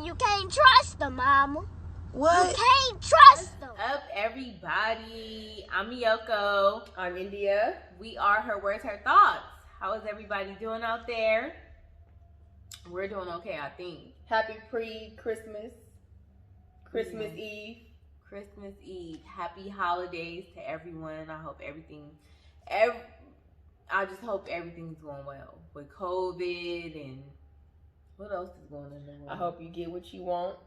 You can't trust them, mama. What? You can't trust them. What's up, everybody? I'm Miyoko. I'm India. We are Her Words, Her Thoughts. How is everybody doing out there? We're doing okay, I think. Happy pre-Christmas. Christmas Eve. Christmas Eve. Happy holidays to everyone. I hope I just hope everything's going well with COVID and what else is going on in the world? I hope you get what you want.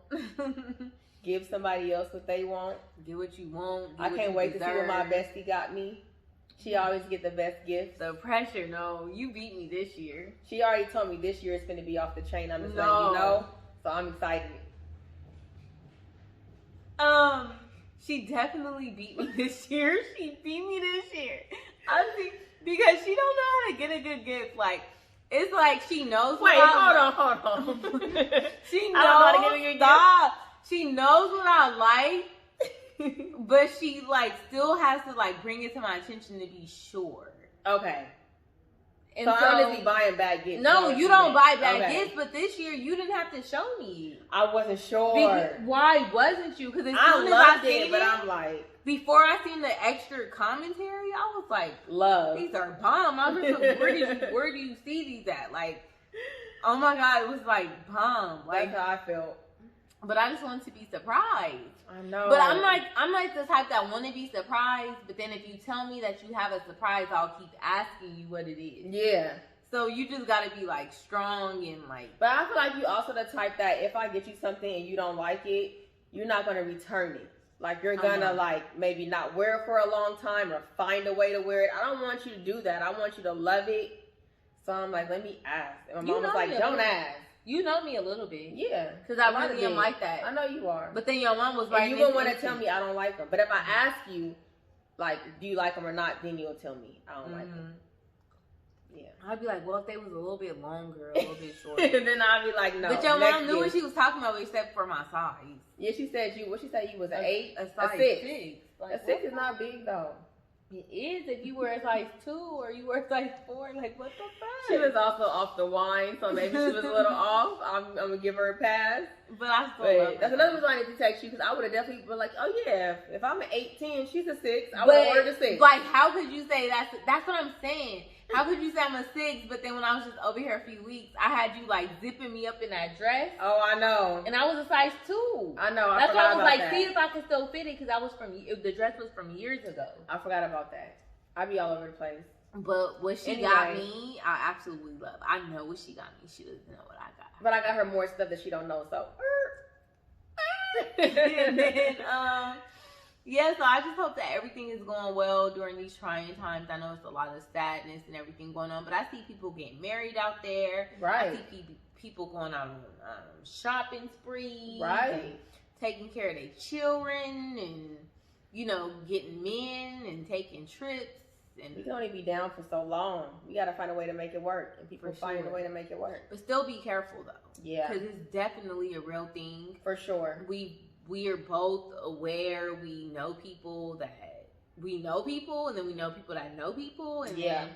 Give somebody else what they want. Get what you want. I can't wait to see what my bestie got me. She always get the best gifts. The pressure, no. You beat me this year. She already told me this year is going to be off the chain. I'm just letting you know. So I'm excited. She definitely beat me this year. She beat me this year. I think because she don't know how to get a good gift. Like, it's like she knows what hold on. She knows. I don't know how to give you a gift. She knows what I like, but she like still has to like bring it to my attention to be sure. Okay. And so I'm just be buying bad gifts. No, you don't buy bad gifts, but this year you didn't have to show me. I wasn't sure. Why wasn't you? Because I loved it, but I'm like, before I seen the extra commentary, I was like, love. These are bomb. I was like, where do you see these at? Like, oh my God, it was like bomb. Like, that's how I felt. But I just wanted to be surprised. I know. But I'm like the type that want to be surprised. But then if you tell me that you have a surprise, I'll keep asking you what it is. Yeah. So you just gotta be like strong and like. But I feel like you also the type that if I get you something and you don't like it, you're not gonna return it. Like you're gonna like maybe not wear it for a long time or find a way to wear it. I don't want you to do that. I want you to love it. So I'm like, let me ask. And my mom was like, don't ask. You know me a little bit. Yeah. Because I really am like that. I know you are. But then your mom was right. And you wouldn't want to tell me I don't like them. But if I ask you, like, do you like them or not, then you'll tell me I don't like them. Yeah. I'd be like, well, if they was a little bit longer, a little bit shorter. Then I'd be like, no. But your mom knew what she was talking about except for my size. Yeah, she said you was an 8? A size 6. 6. Like, a 6 is not big, though. It is if you were a size 2 or you were a size 4. Like, what the fuck? She was also off the wine, so maybe she was a little off. I'm going to give her a pass. But I still love her. That's another reason I need to text you, because I would have definitely been like, oh, yeah, if I'm an 8'10", she's a 6. I would have ordered a 6. Like, how could you say that's what I'm saying. How could you say I'm a 6, but then when I was just over here a few weeks, I had you, like, zipping me up in that dress. Oh, I know. And I was a size 2. I know. That's why I was like, see if I can still fit it, because the dress was from years ago. I forgot about that. I be all over the place. But what she got me, I absolutely love. I know what she got me. She doesn't know what I got. But I got her more stuff that she don't know, so. And then, yeah, so I just hope that everything is going well during these trying times. I know it's a lot of sadness and everything going on, but I see people getting married out there. Right. I see people going out on shopping sprees. Right. And taking care of their children and, you know, getting men and taking trips. And we can only be down for so long. We got to find a way to make it work. And people find a way to make it work. But still be careful, though. Yeah. Because it's definitely a real thing. For sure. We are both aware. We know people that we know people, and then we know people that know people. And yeah.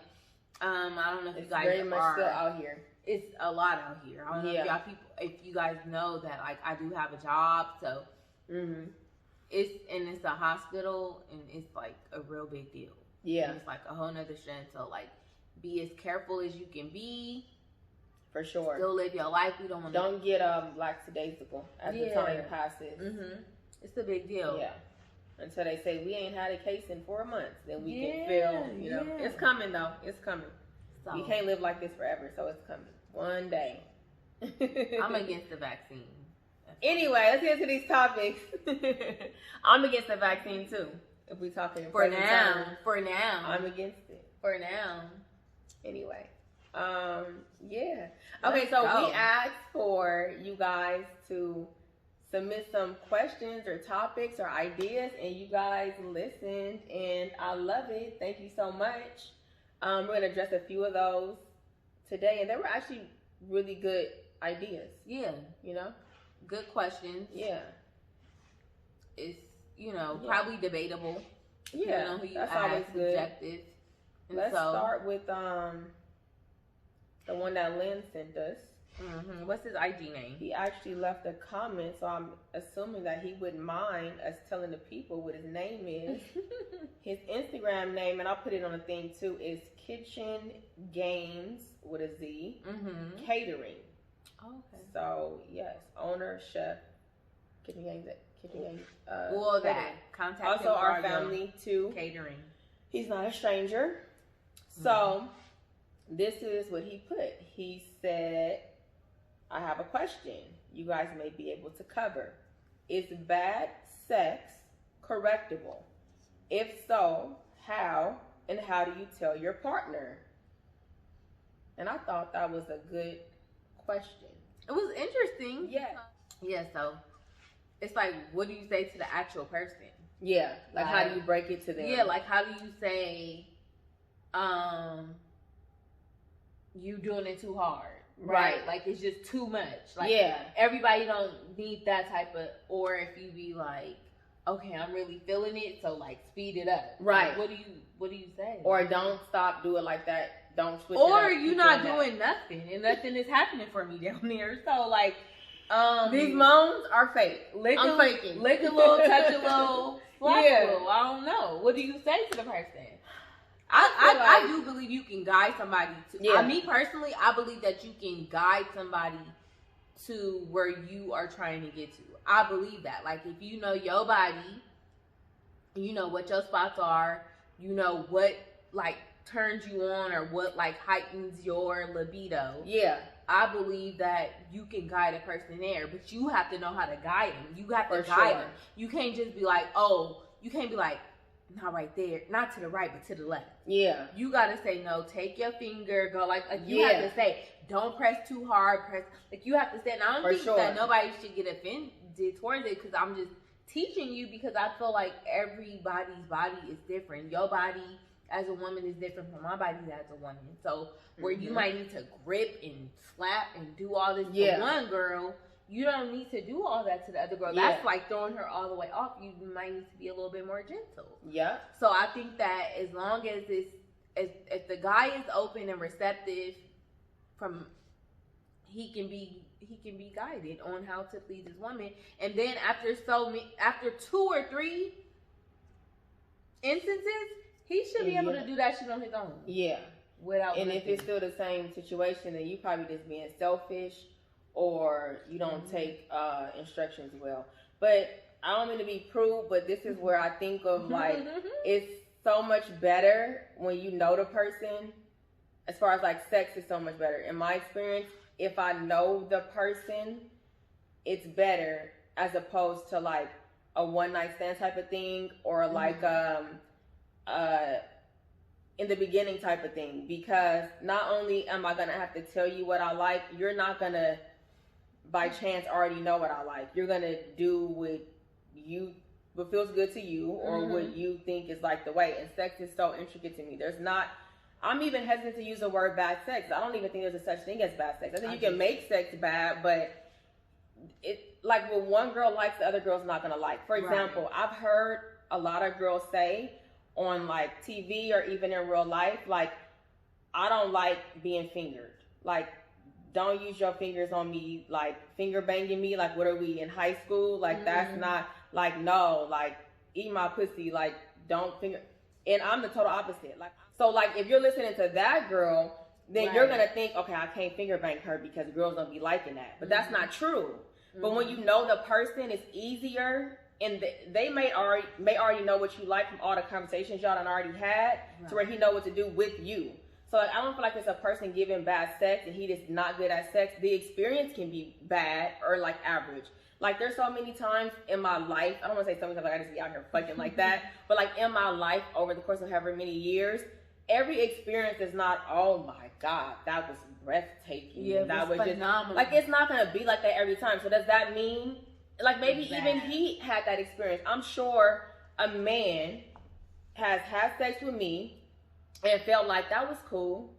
Then, I don't know if you guys very much still out here. It's a lot out here. I don't know if you guys know that, like, I do have a job, so it's a hospital, and it's like a real big deal. Yeah. And it's like a whole nother strength. So, like, be as careful as you can be. For sure. Still live your life. We don't get lackadaisical as the time passes. It's a big deal. Yeah. Until they say we ain't had a case in 4 months, then we can feel, you know, it's coming though. It's coming. So, we can't live like this forever, so it's coming. One day. I'm against the vaccine. Anyway, let's get into these topics. I'm against the vaccine too. If we talking in for now, I'm against it. For now. Anyway, yeah. Okay, so we asked for you guys to submit some questions or topics or ideas, and you guys listened, and I love it. Thank you so much. We're gonna address a few of those today, and they were actually really good ideas. Yeah, you know, good questions. Yeah, it's probably debatable. Yeah, who you that's ask, always good. Subjective. And Let's start with the one that Lynn sent us. What's his IG name? He actually left a comment, so I'm assuming that he wouldn't mind us telling the people what his name is. His Instagram name, and I'll put it on the thing too, is Kitchen Games with a Z Catering. Oh, okay. So yes, owner, chef, Kitchen Games. Well, that contact also our family too. Catering. He's not a stranger. So this is what he put. He said, I have a question you guys may be able to cover. Is bad sex correctable? If so, how? And how do you tell your partner? And I thought that was a good question. It was interesting. Yeah. Yeah, so it's like, what do you say to the actual person? Yeah, like how do you break it to them? Yeah, like how do you say, you doing it too hard? Right. Like it's just too much. Like everybody don't need that type of, or if you be like, okay, I'm really feeling it, so like speed it up. Right. Like, what do you say? Or don't stop, do it like that. Don't switch or it up. you not doing nothing and nothing is happening for me down there. So like these moans are fake. I'm faking. Lick a little, touch a little, slap a little. I don't know. What do you say to the person? I do believe you can guide somebody to. Me personally, I believe that you can guide somebody to where you are trying to get to. I believe that. Like if you know your body, you know what your spots are, you know what like turns you on or what like heightens your libido. Yeah. I believe that you can guide a person there, but you have to know how to guide them. You have to guide them. You can't just be like, not right there, not to the right, but to the left. Yeah. You gotta say no. Take your finger. Go like you have to say, don't press too hard. Press like you have to say. And I don't think that nobody should get offended towards it because I'm just teaching you because I feel like everybody's body is different. Your body as a woman is different from my body as a woman. So where you might need to grip and slap and do all this to one girl, you don't need to do all that to the other girl. That's like throwing her all the way off. You might need to be a little bit more gentle. Yeah. So I think that as long as if the guy is open and receptive, he can be guided on how to please his woman. And then after 2 or 3 instances, he should be able to do that shit on his own. Yeah. And if it's still the same situation, then you probably just being selfish or you don't take instructions well. But I don't mean to be crude, but this is where I think of like it's so much better when you know the person. As far as like sex is so much better. In my experience, if I know the person, it's better as opposed to like a one night stand type of thing or like in the beginning type of thing, because not only am I gonna have to tell you what I like, you're not gonna by chance already know what I like. You're gonna do what feels good to you or what you think is like the way. And sex is so intricate to me. I'm even hesitant to use the word bad sex. I don't even think there's a such thing as bad sex. I think you can make sex bad, but it like what one girl likes, the other girl's not gonna like. For example, I've heard a lot of girls say on like TV or even in real life, like, I don't like being fingered. Like, don't use your fingers on me, like finger banging me. Like, what are we in high school? Like, that's not like, no, like eat my pussy. Like, don't finger. And I'm the total opposite. Like, so like if you're listening to that girl, then you're gonna think, okay, I can't finger bang her because girls don't be liking that. But that's not true. But when you know the person, it's easier. And they may already know what you like from all the conversations y'all done already had, to where he know what to do with you. So like, I don't feel like it's a person giving bad sex and he just not good at sex. The experience can be bad or like average. Like there's so many times in my life, I don't want to say so many times like I just be out here fucking like that, but like in my life over the course of however many years, every experience is not, oh my God, that was breathtaking. Yeah, that was phenomenal. Just like, it's not gonna be like that every time. So does that mean? Like maybe even he had that experience. I'm sure a man has had sex with me and felt like that was cool.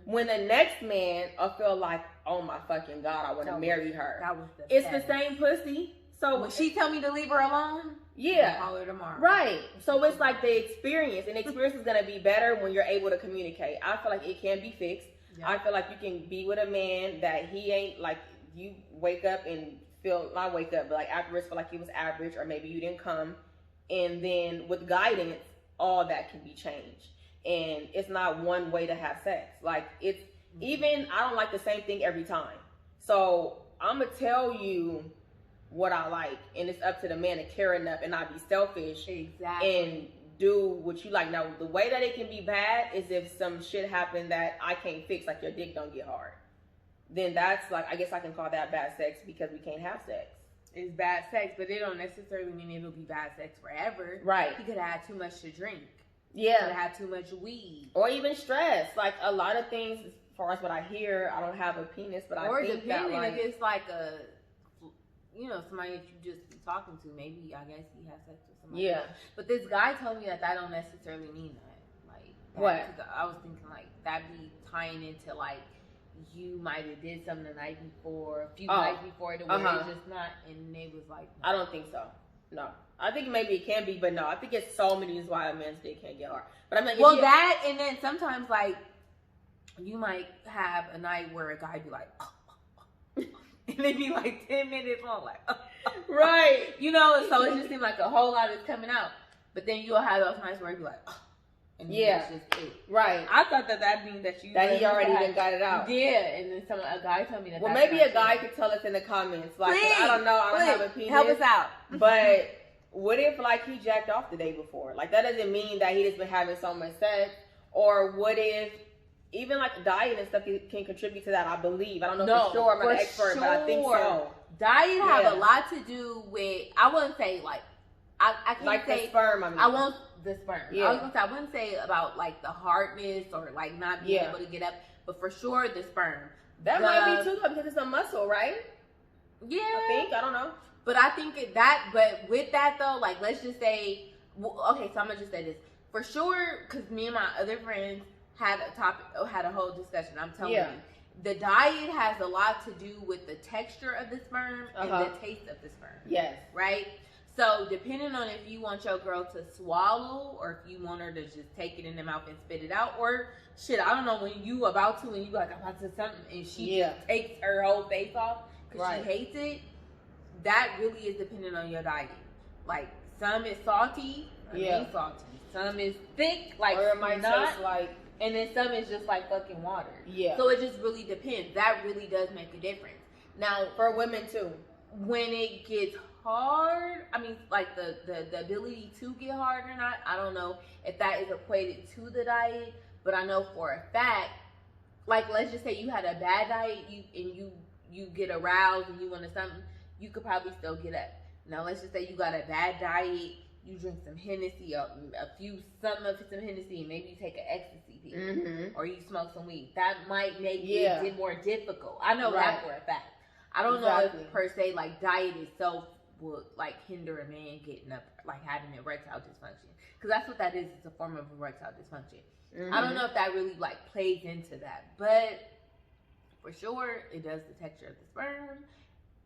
When the next man will feel like, oh my fucking God, I want to marry her. It's the same pussy. So when she tell me to leave her alone, yeah, I'll call her tomorrow. Right. So it's like the experience, and the experience is gonna be better when you're able to communicate. I feel like it can be fixed. Yeah. I feel like you can be with a man that he ain't like. You wake up and feel not wake up, but like afterwards feel like he was average, or maybe you didn't come, and then with guidance, all that can be changed. And it's not one way to have sex. Like it's even I don't like the same thing every time. So I'm gonna tell you what I like, and it's up to the man to care enough and not be selfish. Exactly. And do what you like. Now, the way that it can be bad is if some shit happened that I can't fix, like your dick don't get hard. Then that's like, I guess I can call that bad sex because we can't have sex. It's bad sex, but it don't necessarily mean it'll be bad sex forever. Right. He could have had too much to drink. Yeah. Could have had too much weed. Or even stress. Like a lot of things, as far as what I hear, I don't have a penis, but I think that like... Or if it's like a... You know, somebody that you just be talking to, maybe, I guess he has sex with somebody else. But this guy told me that don't necessarily mean that. Like, that, what? I was thinking, like, that be tying into, like, you might have did something the night before, a few nights before, to where it's just not, and they was like, no. I don't think so. No. I think maybe it can be, but no. I think it's so many reasons why a man's dick can't get hard. But I'm like, well, that, and then sometimes, like, you might have a night where a guy be like, and they be like 10 minutes long, like, right. You know, so it just seems like a whole lot is coming out. But then you'll have those nights where you be like, and that's just it. Right. I thought that means that you that he already even got it out. Yeah, and then a guy told me that. Well, maybe a guy could tell us in the comments. Like, please, I don't know, I don't have a penis. Help us out. But what if like he jacked off the day before? Like that doesn't mean that he just been having so much sex. Or what if even like diet and stuff can contribute to that? I believe. I don't know for sure. I'm not an expert, but I think so. Diet have a lot to do with. I wouldn't say like I can't like say the sperm. I mean, I won't the sperm. Yeah. I was gonna say I wouldn't say about like the hardness or like not being able to get up, but for sure the sperm. That might be too though because it's a muscle, right? Yeah, I don't know. But I think but with that though, like let's just say, okay, so I'm gonna just say this for sure because me and my other friends had a whole discussion. I'm telling you, the diet has a lot to do with the texture of the sperm and the taste of the sperm. Yes. Right? So depending on if you want your girl to swallow or if you want her to just take it in the mouth and spit it out, or shit, I don't know, when you about to and you be like, I'm about to do something and she just takes her whole face off because she hates it, that really is dependent on your diet. Like some is salty, salty. Some is thick, like or it might taste like, and then some is just like fucking water. Yeah. So it just really depends. That really does make a difference. Now for women too. When it gets hard, I mean like the ability to get hard or not, I don't know if that is equated to the diet, but I know for a fact, like let's just say you had a bad diet, you get aroused and you want something, you could probably still get up. Now let's just say you got a bad diet, you drink some Hennessy, some Hennessy, maybe you take an ecstasy pill, or you smoke some weed. That might make it more difficult. I know that for a fact. I don't know if per se like diet itself would like hinder a man getting up, like having erectile dysfunction, because that's what that is. It's a form of erectile dysfunction. I don't know if that really like plays into that, but for sure it does the texture of the sperm,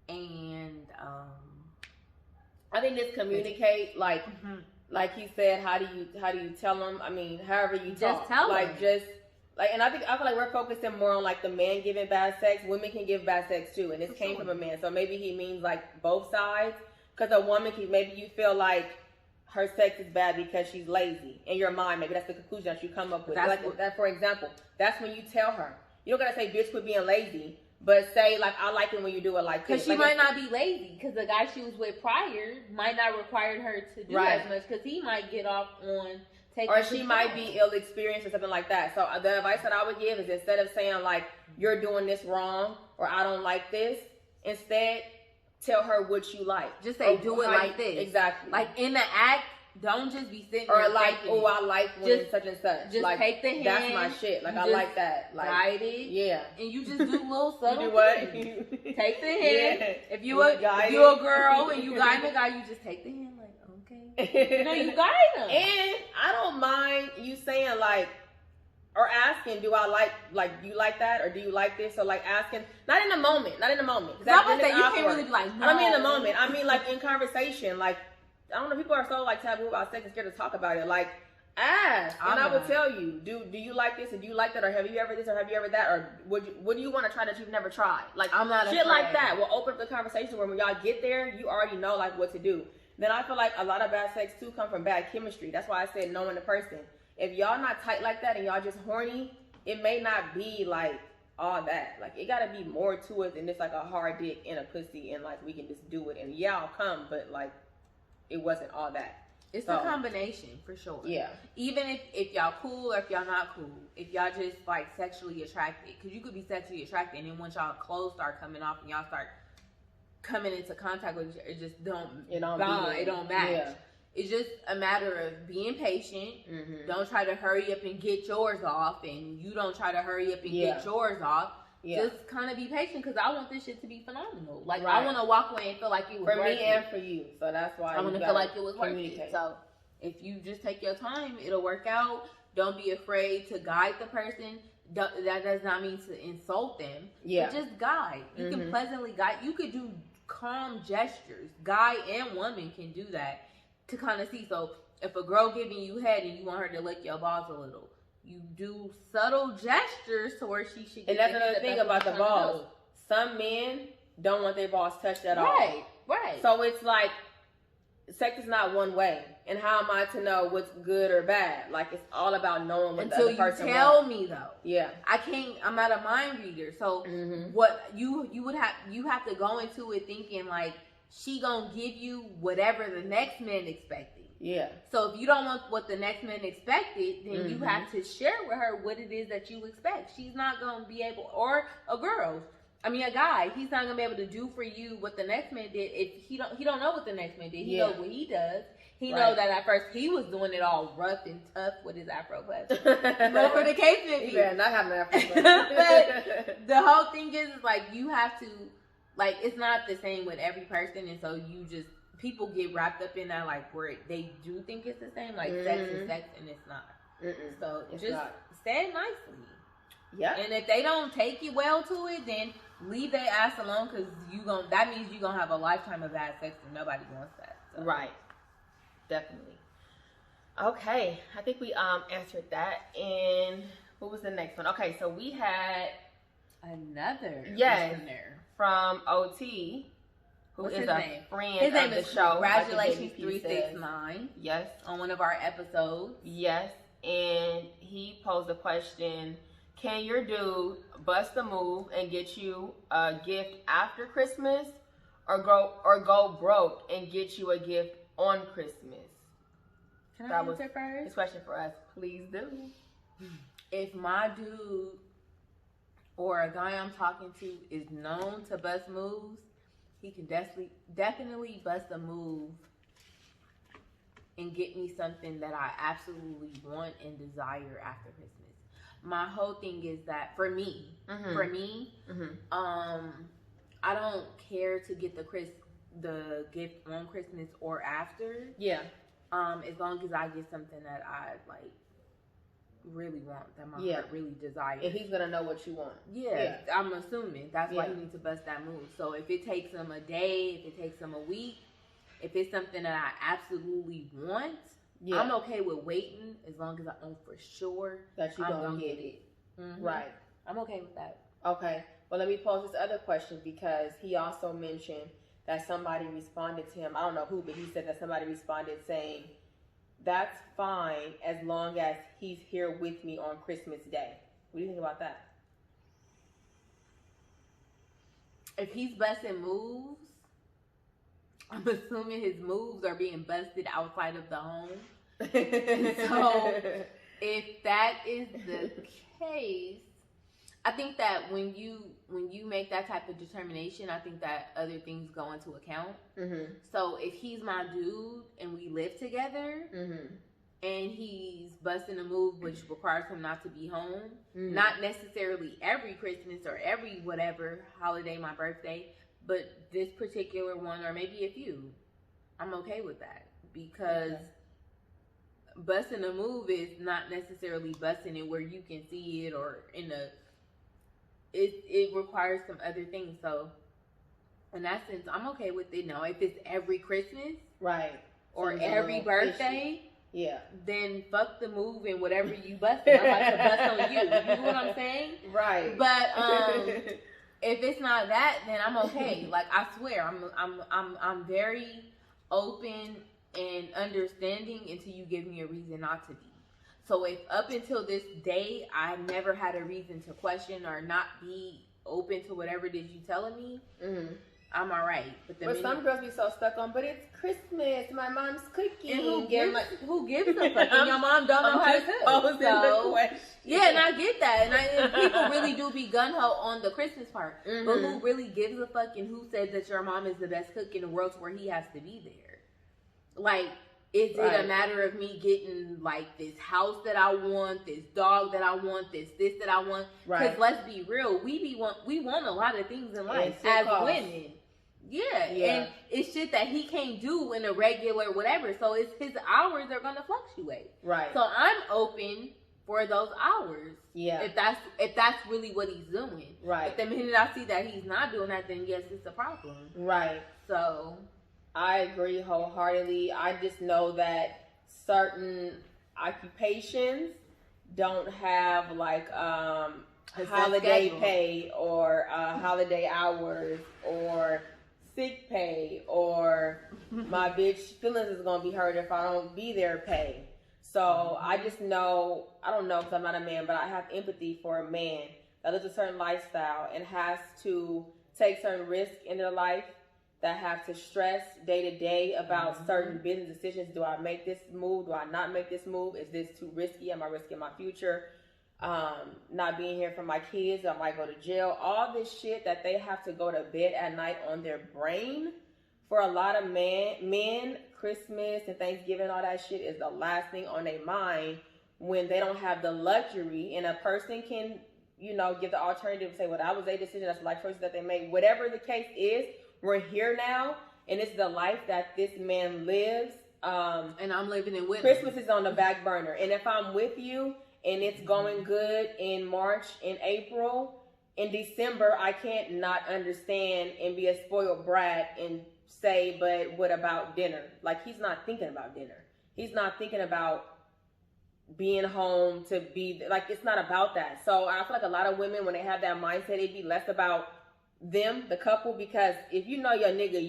and I think just communicate, like he said. How do you tell them? I mean, however you talk, just tell them. And I feel like we're focusing more on like the man giving bad sex. Women can give bad sex too, and this came from a man. So maybe he means like both sides. Because a woman can, maybe you feel like her sex is bad because she's lazy. In your mind, maybe that's the conclusion that you come up with. That, for example, that's when you tell her. You don't gotta say, "Bitch, quit being lazy." But say, like, I like it when you do it like this. Because she might not be lazy. Because the guy she was with prior might not require her to do as much. Because he might get off on taking or she might be ill-experienced or something like that. So the advice that I would give is instead of saying, like, you're doing this wrong or I don't like this, instead, tell her what you like. Just say, do it like this. Exactly. Like, in the act, don't just be sitting or there like, oh, I like when such and such. Just like, take the hand. That's my shit. Like, I like that. Like, guide it. Yeah. And you just do little subtle You do what? Take the hand. Yeah. If you're a girl and you guide the guy, you just take the hand like, okay. You know, you guide them. And I don't mind you saying like, or asking, do I like you like that, or do you like this? So like asking, not in the moment. Cause I was saying you can't really be like, no. I don't mean in the moment. I mean like in conversation. Like, I don't know, people are so like taboo about sex and scared to talk about it. Like, ask, and I will tell you. Do you like this? And do you like that? Or have you ever this? Or have you ever that? Or what do you want to try that you've never tried? Like I'm not shit like that. We'll open up the conversation where when y'all get there, you already know like what to do. Then I feel like a lot of bad sex too come from bad chemistry. That's why I said knowing the person. If y'all not tight like that and y'all just horny, it may not be like all that. Like it gotta be more to it than just like a hard dick and a pussy and like we can just do it and yeah, I'll come, but like it wasn't all that. It's a combination for sure. Yeah. Even if y'all cool or if y'all not cool, if y'all just like sexually attracted, because you could be sexually attracted and then once y'all clothes start coming off and y'all start coming into contact with each other, it just don't bond, it don't match. Yeah. It's just a matter of being patient. Mm-hmm. Don't try to hurry up and get yours off, and you don't try to hurry up and get yours off. Yeah. Just kind of be patient because I want this shit to be phenomenal. Like I want to walk away and feel like it was for me and for you. So that's why I want to feel like it was worth it. So if you just take your time, it'll work out. Don't be afraid to guide the person. That does not mean to insult them. Yeah, but just guide. You can pleasantly guide. You could do calm gestures. Guy and woman can do that to kind of see. So if a girl giving you head and you want her to lick your balls a little, you do subtle gestures to where she should get. And that's another thing about the balls. Some men don't want their balls touched at all. Right. So it's like, sex is not one way. And how am I to know what's good or bad? Like, it's all about knowing what the other person Until you tell wants. me, though. Yeah. I'm not a mind reader. So what you have to go into it thinking, like, she gonna give you whatever the next man expected. Yeah. So if you don't want what the next man expected, then you have to share with her what it is that you expect. She's not gonna be able, or a guy, he's not gonna be able to do for you what the next man did if he don't know what the next man did. He knows what he does. He knows that at first he was doing it all rough and tough with his Afro puff. Whatever the case may be. Yeah, not having an Afro puff. But the whole thing is like you have to, like, it's not the same with every person, and so people get wrapped up in that, like, where they do think it's the same, like sex is sex, and it's not. So it's just stand nicely. Yeah. And if they don't take you well to it, then leave their ass alone, because that means you're gonna have a lifetime of bad sex, and nobody wants that. So. Right. Definitely. Okay, I think we answered that. And what was the next one? Okay, so we had another listener from OT. What's is his a name? Friend his name of is the show. Congratulations 369. Yes. On one of our episodes. Yes. And he posed a question: can your dude bust a move and get you a gift after Christmas, or go broke and get you a gift on Christmas? Can I answer first? This question for us. Please do. If my dude or a guy I'm talking to is known to bust moves, he can definitely bust a move and get me something that I absolutely want and desire after Christmas. My whole thing is that for me, I don't care to get the gift on Christmas or after. Yeah. As long as I get something that I like really want, that my heart really desires. And he's gonna know what you want. Yeah. I'm assuming that's why he needs to bust that move. So if it takes him a day, if it takes him a week, if it's something that I absolutely want, I'm okay with waiting as long as I know for sure that you're gonna get it. Right. I'm okay with that. Okay. Well, let me pose this other question, because he also mentioned that somebody responded to him. I don't know who, but he said that somebody responded saying, that's fine as long as he's here with me on Christmas Day. What do you think about that? If he's busting moves, I'm assuming his moves are being busted outside of the home. So if that is the case, I think that when you make that type of determination, I think that other things go into account. So if he's my dude and we live together, and he's busting a move which requires him not to be home, not necessarily every Christmas or every whatever holiday, my birthday, but this particular one, or maybe a few, I'm okay with that, because busting a move is not necessarily busting it where you can see it, or it requires some other things. So in that sense, I'm okay with it. Now, if it's every Christmas, right, or every birthday, then fuck the move and whatever you busting. I'm about to bust on you. You know what I'm saying? Right. But if it's not that, then I'm okay. Like, I swear, I'm very open and understanding until you give me a reason not to be. So if up until this day I never had a reason to question or not be open to whatever it is you telling me, I'm all right. But some girls be so stuck on, but it's Christmas, my mom's cooking. And who gives a fuck? And your mom don't know how to cook. So, yeah, and I get that. And people really do be gun-ho on the Christmas part. But who really gives a fuck, and who said that your mom is the best cook in the world to where he has to be there? Like, is it a matter of me getting, like, this house that I want, this dog that I want, this that I want? Because let's be real, we want a lot of things in life as women. Yeah, and it's shit that he can't do in a regular whatever. So it's his hours are gonna fluctuate. Right. So I'm open for those hours. Yeah. If that's really what he's doing. Right. But the minute I see that he's not doing that, then yes, it's a problem. Right. So I agree wholeheartedly. I just know that certain occupations don't have like holiday pay or holiday hours or sick pay or my bitch feelings is gonna be hurt if I don't be there pay. So I just know, I don't know because I'm not a man, but I have empathy for a man that lives a certain lifestyle and has to take certain risks in their life, that have to stress day to day about certain business decisions. Do I make this move? Do I not make this move? Is this too risky? Am I risking my future? Not being here for my kids, I might go to jail. All this shit that they have to go to bed at night on their brain. For a lot of men, Christmas and Thanksgiving, all that shit is the last thing on their mind when they don't have the luxury. And a person can, give the alternative and say, well, that was their decision. That's the life choices that they made. Whatever the case is, we're here now. And it's the life that this man lives. And I'm living it with Christmas is on the back burner. And if I'm with you, and it's going good in March, in April, in December, I can't not understand and be a spoiled brat and say, but what about dinner? Like, he's not thinking about dinner. He's not thinking about being home to be, like, it's not about that. So I feel like a lot of women, when they have that mindset, it'd be less about them, the couple, because if you know your nigga,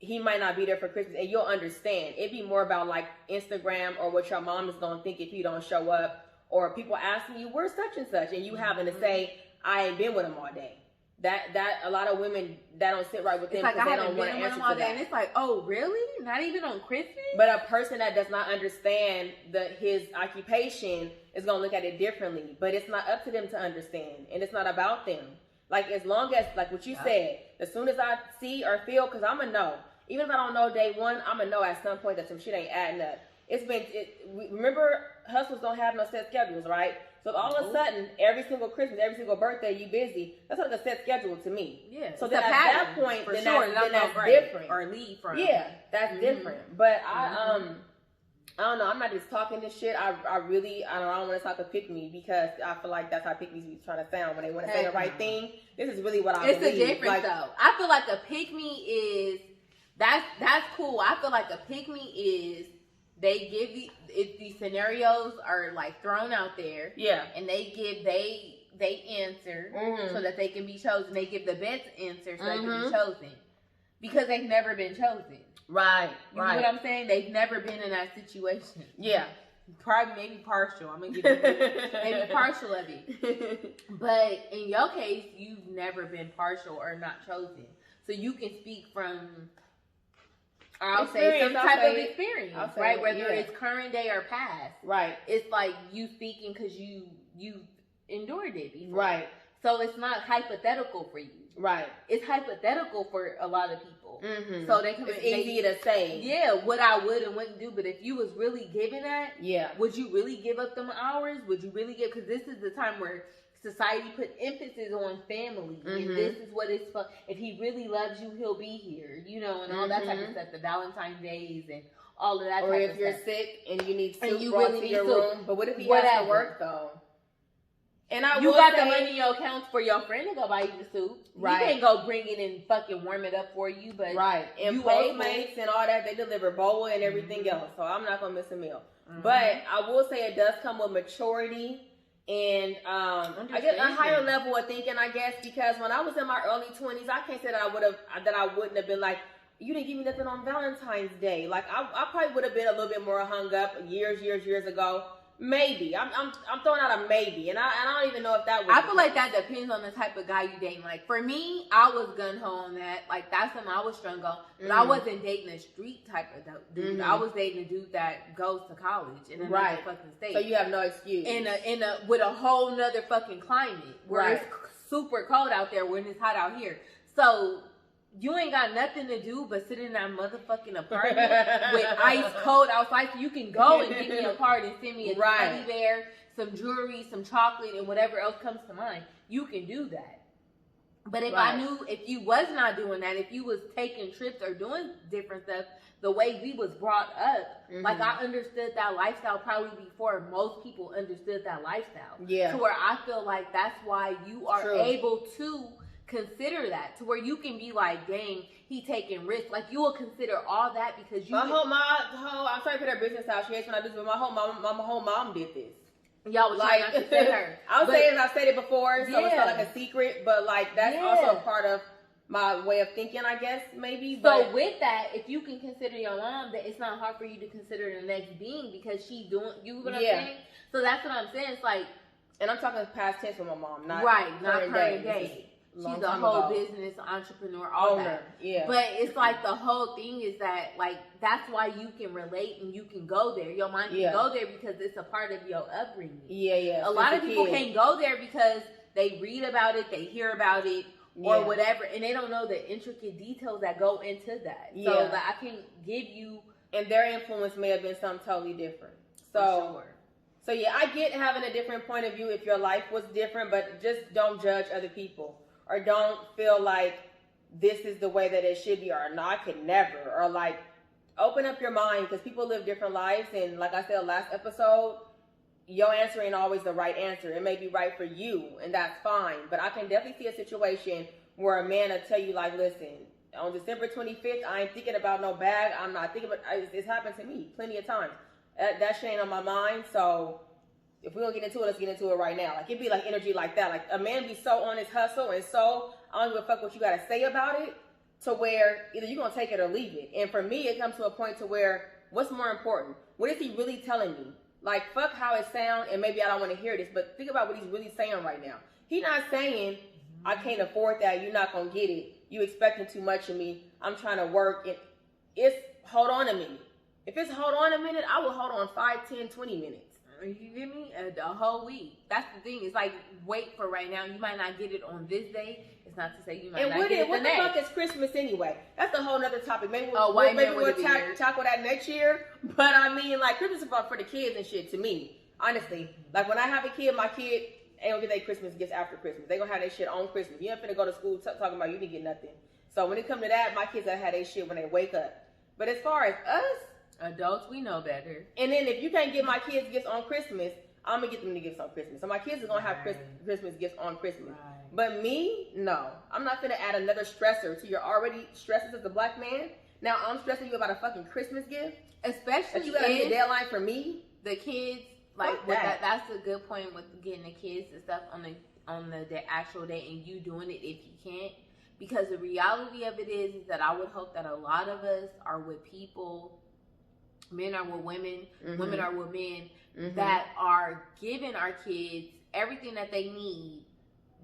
he might not be there for Christmas, and you'll understand. It'd be more about like Instagram or what your mom is gonna think if you don't show up, or people asking you where's such and such, and you having to say I ain't been with him all day. That a lot of women that don't sit right with them because they don't want to answer to that. And it's like, oh really? Not even on Christmas? But a person that does not understand his occupation is gonna look at it differently. But it's not up to them to understand, and it's not about them. Like, as long as, like what you said, as soon as I see or feel, because I'm going to know. Even if I don't know day one, I'm going to know at some point that some shit ain't adding up. Remember, hustlers don't have no set schedules, right? So all of a sudden, every single Christmas, every single birthday, you busy. That's like a set schedule to me. Yeah. So then at that point, then that's different. Or leave from. Yeah, that's different. But I don't know. I'm not just talking this shit. I don't want to talk a pick me, because I feel like that's how pick me's be trying to sound when they want to say the right thing. This is really what I believe. It's a difference, though. I feel like a pick me is that's cool. I feel like a pick me is they give these scenarios are like thrown out there. Yeah. And they answer so that they can be chosen. They give the best answer so they can be chosen, because they've never been chosen. Right. You know what I'm saying? They've never been in that situation. Yeah. Probably maybe partial. I'm gonna give you maybe partial of it. But in your case, you've never been partial or not chosen. So you can speak from, I'll say, some type of experience, right? Whether it's current day or past. Right. It's like you speaking because you endured it before. Right. So it's not hypothetical for you. Right. It's hypothetical for a lot of people. Mm-hmm. So it's easy to say. Yeah, what I would and wouldn't do. But if you was really giving that, would you really give up them hours? Would you really give? Because this is the time where society put emphasis on family. And this is what it's for. If he really loves you, he'll be here. And all that type of stuff. The Valentine's days and all of that type of stuff. Or if you're sick and you need soup brought to your room. But what if he has to work, though? And you got the money in your account for your friend to go buy you the soup. Right. You can't go bring it and fucking warm it up for you, but right. And Postmates and all that, they deliver boa and everything else. So I'm not gonna miss a meal. But I will say it does come with maturity and I guess a higher level of thinking, I guess, because when I was in my early 20s, I can't say that I wouldn't have been like, you didn't give me nothing on Valentine's Day. Like I probably would have been a little bit more hung up years ago. Maybe I'm throwing out a maybe, and I don't even know if that was. I feel like that depends on the type of guy you dating. Like for me, I was gun ho on that. Like that's something I was strung on, but I wasn't dating a street type of dude. I was dating a dude that goes to college in another fucking state. So you have no excuse. In a with a whole nother fucking climate where it's super cold out there when it's hot out here. So you ain't got nothing to do but sit in that motherfucking apartment with ice cold outside. So you can go and give me a card and send me a teddy bear, some jewelry, some chocolate, and whatever else comes to mind. You can do that. But if I knew, if you was not doing that, if you was taking trips or doing different stuff, the way we was brought up, like I understood that lifestyle probably before most people understood that lifestyle. Yeah. To where I feel like that's why you are able to consider that, to where you can be like, dang, he taking risks. Like you will consider all that because you. I'm sorry to put her business out. She hates when I do this, but my whole mom did this. Y'all was like, trying not to say her. I was saying I've said it before, so it's not like a secret, but like that's also part of my way of thinking, I guess, maybe. But so with that, if you can consider your mom, that it's not hard for you to consider the next being because she doing, you know what I'm saying? So that's what I'm saying. It's like, and I'm talking past tense with my mom, not current day. She's a whole business entrepreneur, all that. Yeah. But it's like the whole thing is that, like, that's why you can relate and you can go there. Your mind can go there because it's a part of your upbringing. Yeah. A lot of people can't go there because they read about it, they hear about it, or whatever, and they don't know the intricate details that go into that. So that I can give you. And their influence may have been something totally different. So yeah, I get having a different point of view if your life was different, but just don't judge other people. Or don't feel like this is the way that it should be, or no, I could never. Or like, open up your mind because people live different lives. And like I said last episode, your answer ain't always the right answer. It may be right for you, and that's fine. But I can definitely see a situation where a man will tell you, like, listen, on December 25th, I ain't thinking about no bag. I'm not thinking about it's happened to me plenty of times. That shit ain't on my mind. So if we don't get into it, let's get into it right now. Like, it'd be like energy like that. Like, a man be so on his hustle and so, I don't give a fuck what you got to say about it, to where either you're going to take it or leave it. And for me, it comes to a point to where, what's more important? What is he really telling me? Like, fuck how it sounds, and maybe I don't want to hear this, but think about what he's really saying right now. He's not saying, I can't afford that, you're not going to get it, you expecting too much of me, I'm trying to work. It's hold on a minute. If it's hold on a minute, I will hold on 5, 10, 20 minutes. You get me? A whole week. That's the thing. It's like, wait for right now. You might not get it on this day. It's not to say you might not get it what the fuck is Christmas anyway? That's a whole nother topic. Maybe we'll tackle that next year. But I mean, like, Christmas is for the kids and shit, to me. Honestly. Like, when I have a kid, my kid ain't gonna get their Christmas gifts after Christmas. They gonna have their shit on Christmas. You ain't finna go to school talking about you didn't get nothing. So when it come to that, my kids gotta have their shit when they wake up. But as far as us, adults, we know better. And then if you can't get my kids gifts on Christmas, I'm going to get them the gifts on Christmas. So my kids are going to have Christmas gifts on Christmas. Right. But me, no. I'm not going to add another stressor to your already stresses as a black man. Now I'm stressing you about a fucking Christmas gift. Especially that you got to be a deadline for me. The kids, like, that's a good point with getting the kids and stuff on the actual day and you doing it if you can't. Because the reality of it is that I would hope that a lot of us are with people, men are with women, women are with men, that are giving our kids everything that they need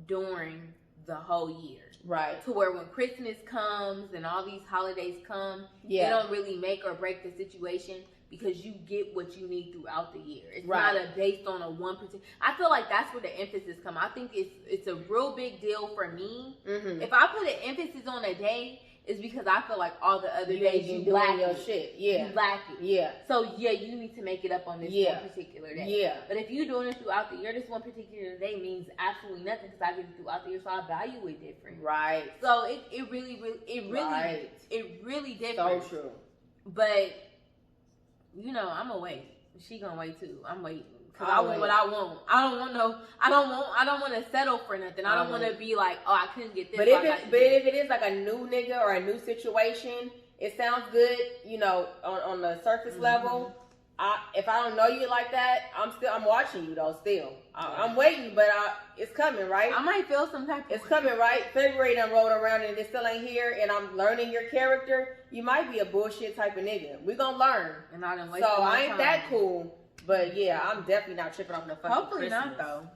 during the whole year. Right. To where when Christmas comes and all these holidays come, they don't really make or break the situation because you get what you need throughout the year. It's not based on a one particular. I feel like that's where the emphasis comes. I think it's a real big deal for me. If I put an emphasis on a day, it's because I feel like all the other days you lack your shit. Yeah. You lack it. Yeah. So you need to make it up on this one particular day. Yeah. But if you're doing it throughout the year, this one particular day means absolutely nothing because I did it throughout the year, so I value it different. Right. So it really different. So true. But you know, I'm gonna wait. She gonna wait too. I'm waiting Cause I want what I want. I don't want to settle for nothing. I don't want to be like, oh, I couldn't get this. But if it is like a new nigga or a new situation, it sounds good, you know, on the surface level. If I don't know you like that, I'm watching you though. Still, I'm waiting, but it's coming, right? I might feel some type of. It's coming, right? February done rolled around and it still ain't here, and I'm learning your character. You might be a bullshit type of nigga. We gonna learn. And I done so I ain't that cool. But yeah, I'm definitely not tripping off no fucking Hopefully Christmas. not though.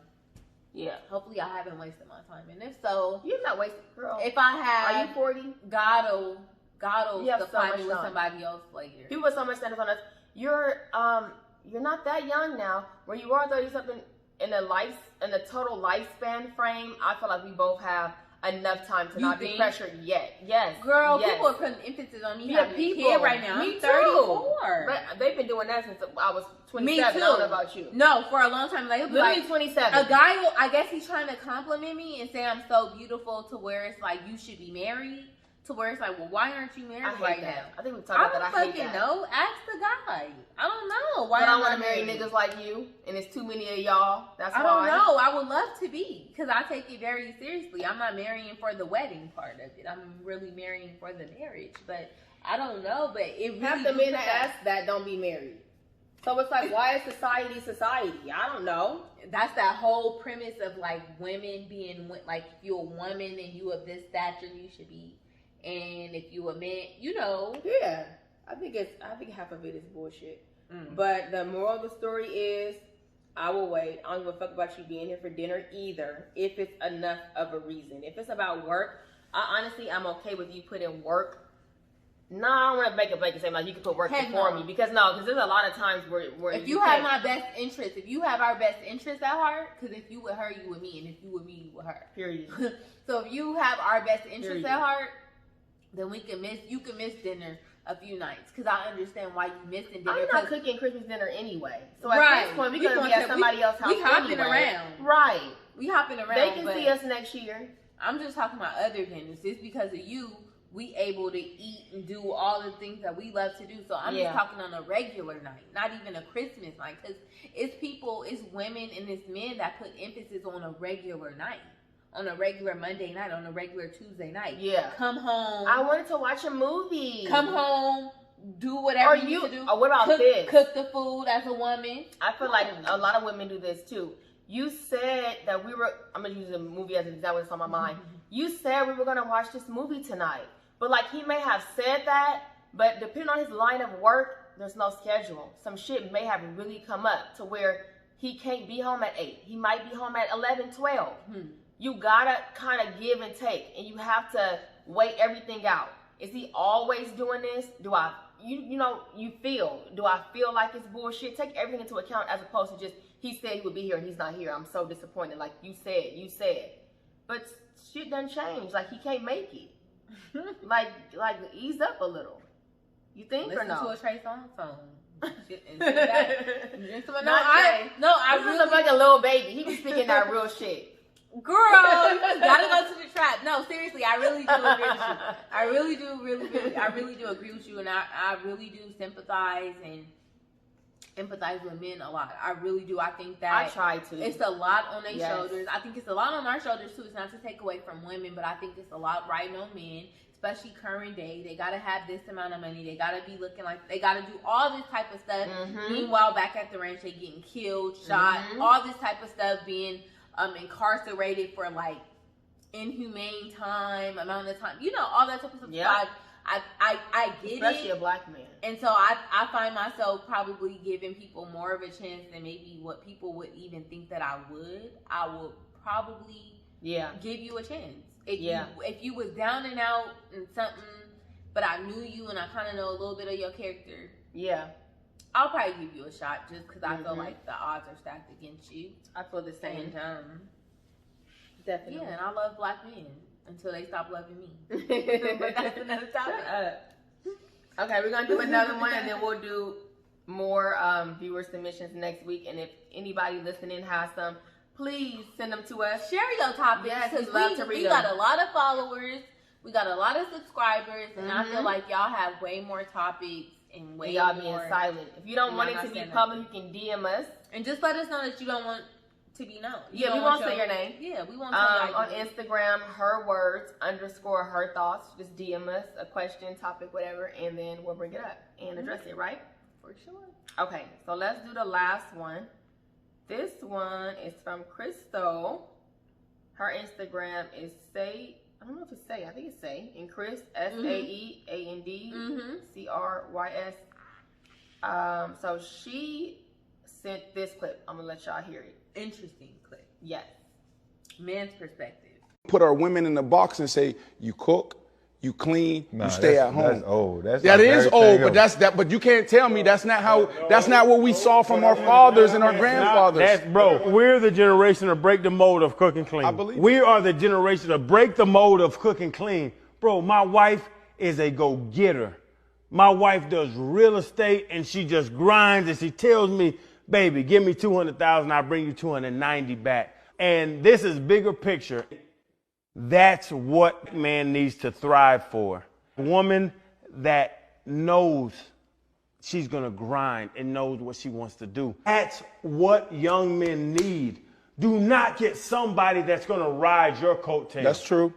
Yeah, hopefully I haven't wasted my time. And if so, you're not wasting, girl. If I have, are you 40? God'll supply me with time. Somebody else later. People with so much standards on us. You're not that young now. Where you are 30 something in a total lifespan frame. I feel like we both have enough time to not be pressured yet. Yes. Girl, yes. people are putting emphasis on me having a kid right now. Me I'm 34. But they've been doing that since I was 27. Me too. I don't know about you. No, for a long time. Like, literally 27. A guy, I guess he's trying to compliment me and say I'm so beautiful to where it's like, you should be married. To where it's like, well, why aren't you married right now? I think we talked about that. I don't fucking know. Ask the guy. I don't know. Why I want to marry niggas like you, and it's too many of y'all. That's why. I don't know. I would love to be, because I take it very seriously. I'm not marrying for the wedding part of it. I'm really marrying for the marriage. But I don't know. But it really half the men that ask that don't be married. So it's like, why is society? I don't know. That's that whole premise of like women being like, if you're a woman and you of this stature, you should be. And if you a man, you know. Yeah. I think half of it is bullshit. But the moral of the story is, I will wait. I don't give a fuck about you being here for dinner either, if it's enough of a reason. If it's about work, I'm okay with you putting work. No, I don't want to make a blanket say like you can put work before me, because there's a lot of times where if you have my best interest, if you have our best interest at heart, because if you with her, you with me, and if you with me, you with her. Period. So if you have our best interest at heart, then you can miss dinner a few nights, because I understand why you missing dinner. I'm not cooking Christmas dinner anyway. So at this point, we could be at somebody else's house. We hopping around. Right. We hopping around. They can see us next year. I'm just talking about other dinners. It's because of you, we able to eat and do all the things that we love to do. So I'm just talking on a regular night, not even a Christmas night. Because it's women and it's men that put emphasis on a regular night. On a regular Monday night, on a regular Tuesday night. Yeah. Come home. I wanted to watch a movie. Come home. Do whatever you need to do. Or what about this? Cook the food as a woman. I feel like a lot of women do this too. You said that I'm going to use a movie as an example that's on my mind. You said we were going to watch this movie tonight. But like, he may have said that, but depending on his line of work, there's no schedule. Some shit may have really come up to where he can't be home at 8. He might be home at 11, 12. You gotta kind of give and take, and you have to weigh everything out. Is he always doing this? Do I feel like it's bullshit? Take everything into account, as opposed to just, he said he would be here and he's not here. I'm so disappointed. Like you said. But shit done changed. Like, he can't make it. like ease up a little. You think? Listen or no? To a Trey Songz song. I really like a little baby. He be speaking that real shit. Girl, you just gotta go to the trap. No, seriously, I really do agree with you. I really do agree with you, and I really do sympathize and empathize with men a lot. I really do. I think that I try to. It's a lot on their shoulders. I think it's a lot on our shoulders too. It's not to take away from women, but I think it's a lot riding on men, especially current day. They gotta have this amount of money. They gotta be looking like they gotta do all this type of stuff. Meanwhile, back at the ranch, they getting killed, shot, all this type of stuff, being incarcerated for like inhumane amount of time, all that type of stuff. Yeah. I get it, especially a black man, and so I find myself probably giving people more of a chance than maybe what people would even think that I would. I would probably give you a chance if you was down and out and something, but I knew you and I kind of know a little bit of your character. I'll probably give you a shot just because I feel like the odds are stacked against you. I feel the same. And, definitely. Yeah, and I love black men until they stop loving me. But that's another topic. Okay, we're going to do another one, and then we'll do more viewer submissions next week. And if anybody listening has some, please send them to us. Share your topics. Yes, we'd love to read them. We got a lot of followers. We got a lot of subscribers. And I feel like y'all have way more topics and way y'all more. being silent. If you don't want it to be public, you can DM us. And just let us know that you don't want to be known. Yeah, we won't say your name. Yeah, we won't say your name. On Instagram, _her thoughts. Just DM us a question, topic, whatever, and then we'll bring it up and address it, right? For sure. Okay, so let's do the last one. This one is from Crystal. Her Instagram is Say, I don't know if it's Say, I think it's Say. And Chris, SAEAND CRYS. So she sent this clip. I'm gonna let y'all hear it. Interesting clip. Yes. Men's perspective. Put our women in the box and say, you cook, you clean, you stay at home. That's old. That's that is old, but else. but you can't tell me that's not what we saw from our fathers and our grandfathers. Bro, we're the generation to break the mold of cooking clean. I believe we are the generation to break the mold of cooking clean. Bro, my wife is a go-getter. My wife does real estate and she just grinds and she tells me, baby, give me 200,000, I'll bring you 290 back. And this is bigger picture. That's what man needs to thrive for. A woman that knows she's gonna grind and knows what she wants to do. That's what young men need. Do not get somebody that's gonna ride your coattails. That's true.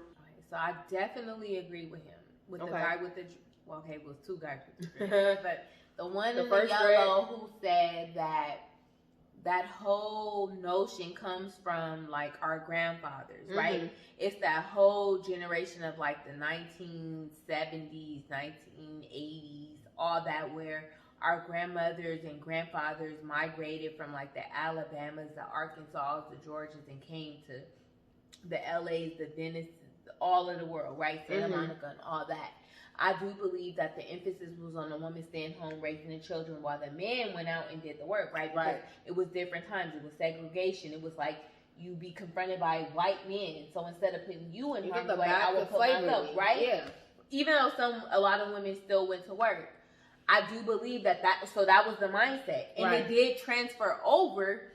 So I definitely agree with him. With the guy with the, well, okay, it was two guys with the but the one in the yellow who said that whole notion comes from like our grandfathers, right? It's that whole generation of like the 1970s, 1980s, all that, where our grandmothers and grandfathers migrated from like the Alabamas, the Arkansas, the Georgias, and came to the LAs, the Venice, all of the world, right? Santa Monica and all that. I do believe that the emphasis was on the woman staying home raising the children while the man went out and did the work, right? Because it was different times. It was segregation. It was like you be confronted by white men. So instead of putting you in harm's way, I would put myself, right? Yeah. Even though a lot of women still went to work, I do believe that was the mindset. And it did transfer over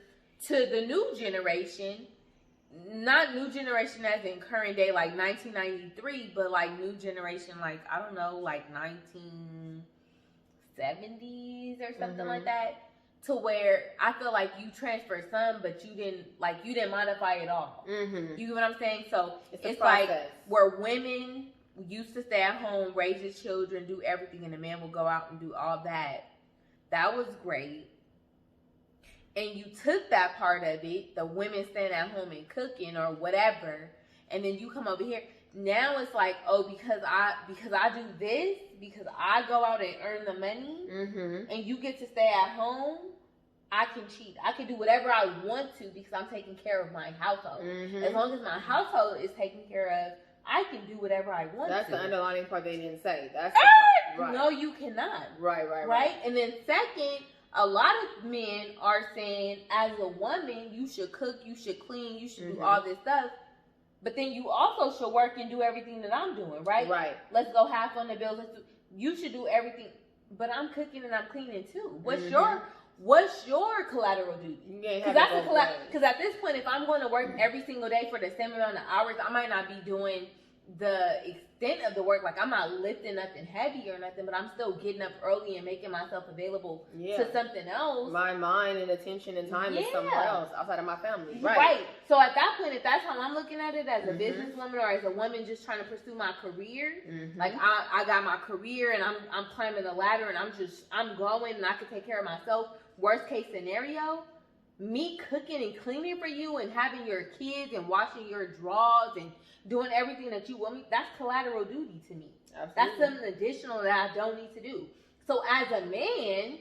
to the new generation. Not new generation as in current day, like 1993, but like new generation, like, I don't know, like 1970s or something like that, to where I feel like you transferred some, but you didn't modify it all. You get what I'm saying? So it's like where women used to stay at home, raise his children, do everything, and the man will go out and do all that. That was great. And you took that part of it, the women staying at home and cooking or whatever, and then you come over here. Now it's like, oh, because I do this, because I go out and earn the money, and you get to stay at home, I can cheat. I can do whatever I want to because I'm taking care of my household. As long as my household is taken care of, I can do whatever I want. That's the underlying part they didn't say. That's no, you cannot. Right. And then second, a lot of men are saying, as a woman, you should cook, you should clean, you should do all this stuff. But then you also should work and do everything that I'm doing, right? Right. Let's go half on the bills. You should do everything, but I'm cooking and I'm cleaning too. What's your collateral duty? Because at this point, if I'm going to work every single day for the same amount of hours, I might not be doing the extent of the work. Like, I'm not lifting nothing heavy or nothing, but I'm still getting up early and making myself available to something else. My mind and attention and time is somewhere else outside of my family. Right. So at that point, if that's how I'm looking at it as a businesswoman or as a woman just trying to pursue my career, like I got my career and I'm climbing the ladder and I'm going and I can take care of myself. Worst case scenario, me cooking and cleaning for you and having your kids and washing your drawers and doing everything that you want me, that's collateral duty to me. Absolutely. That's something additional that I don't need to do. So as a man,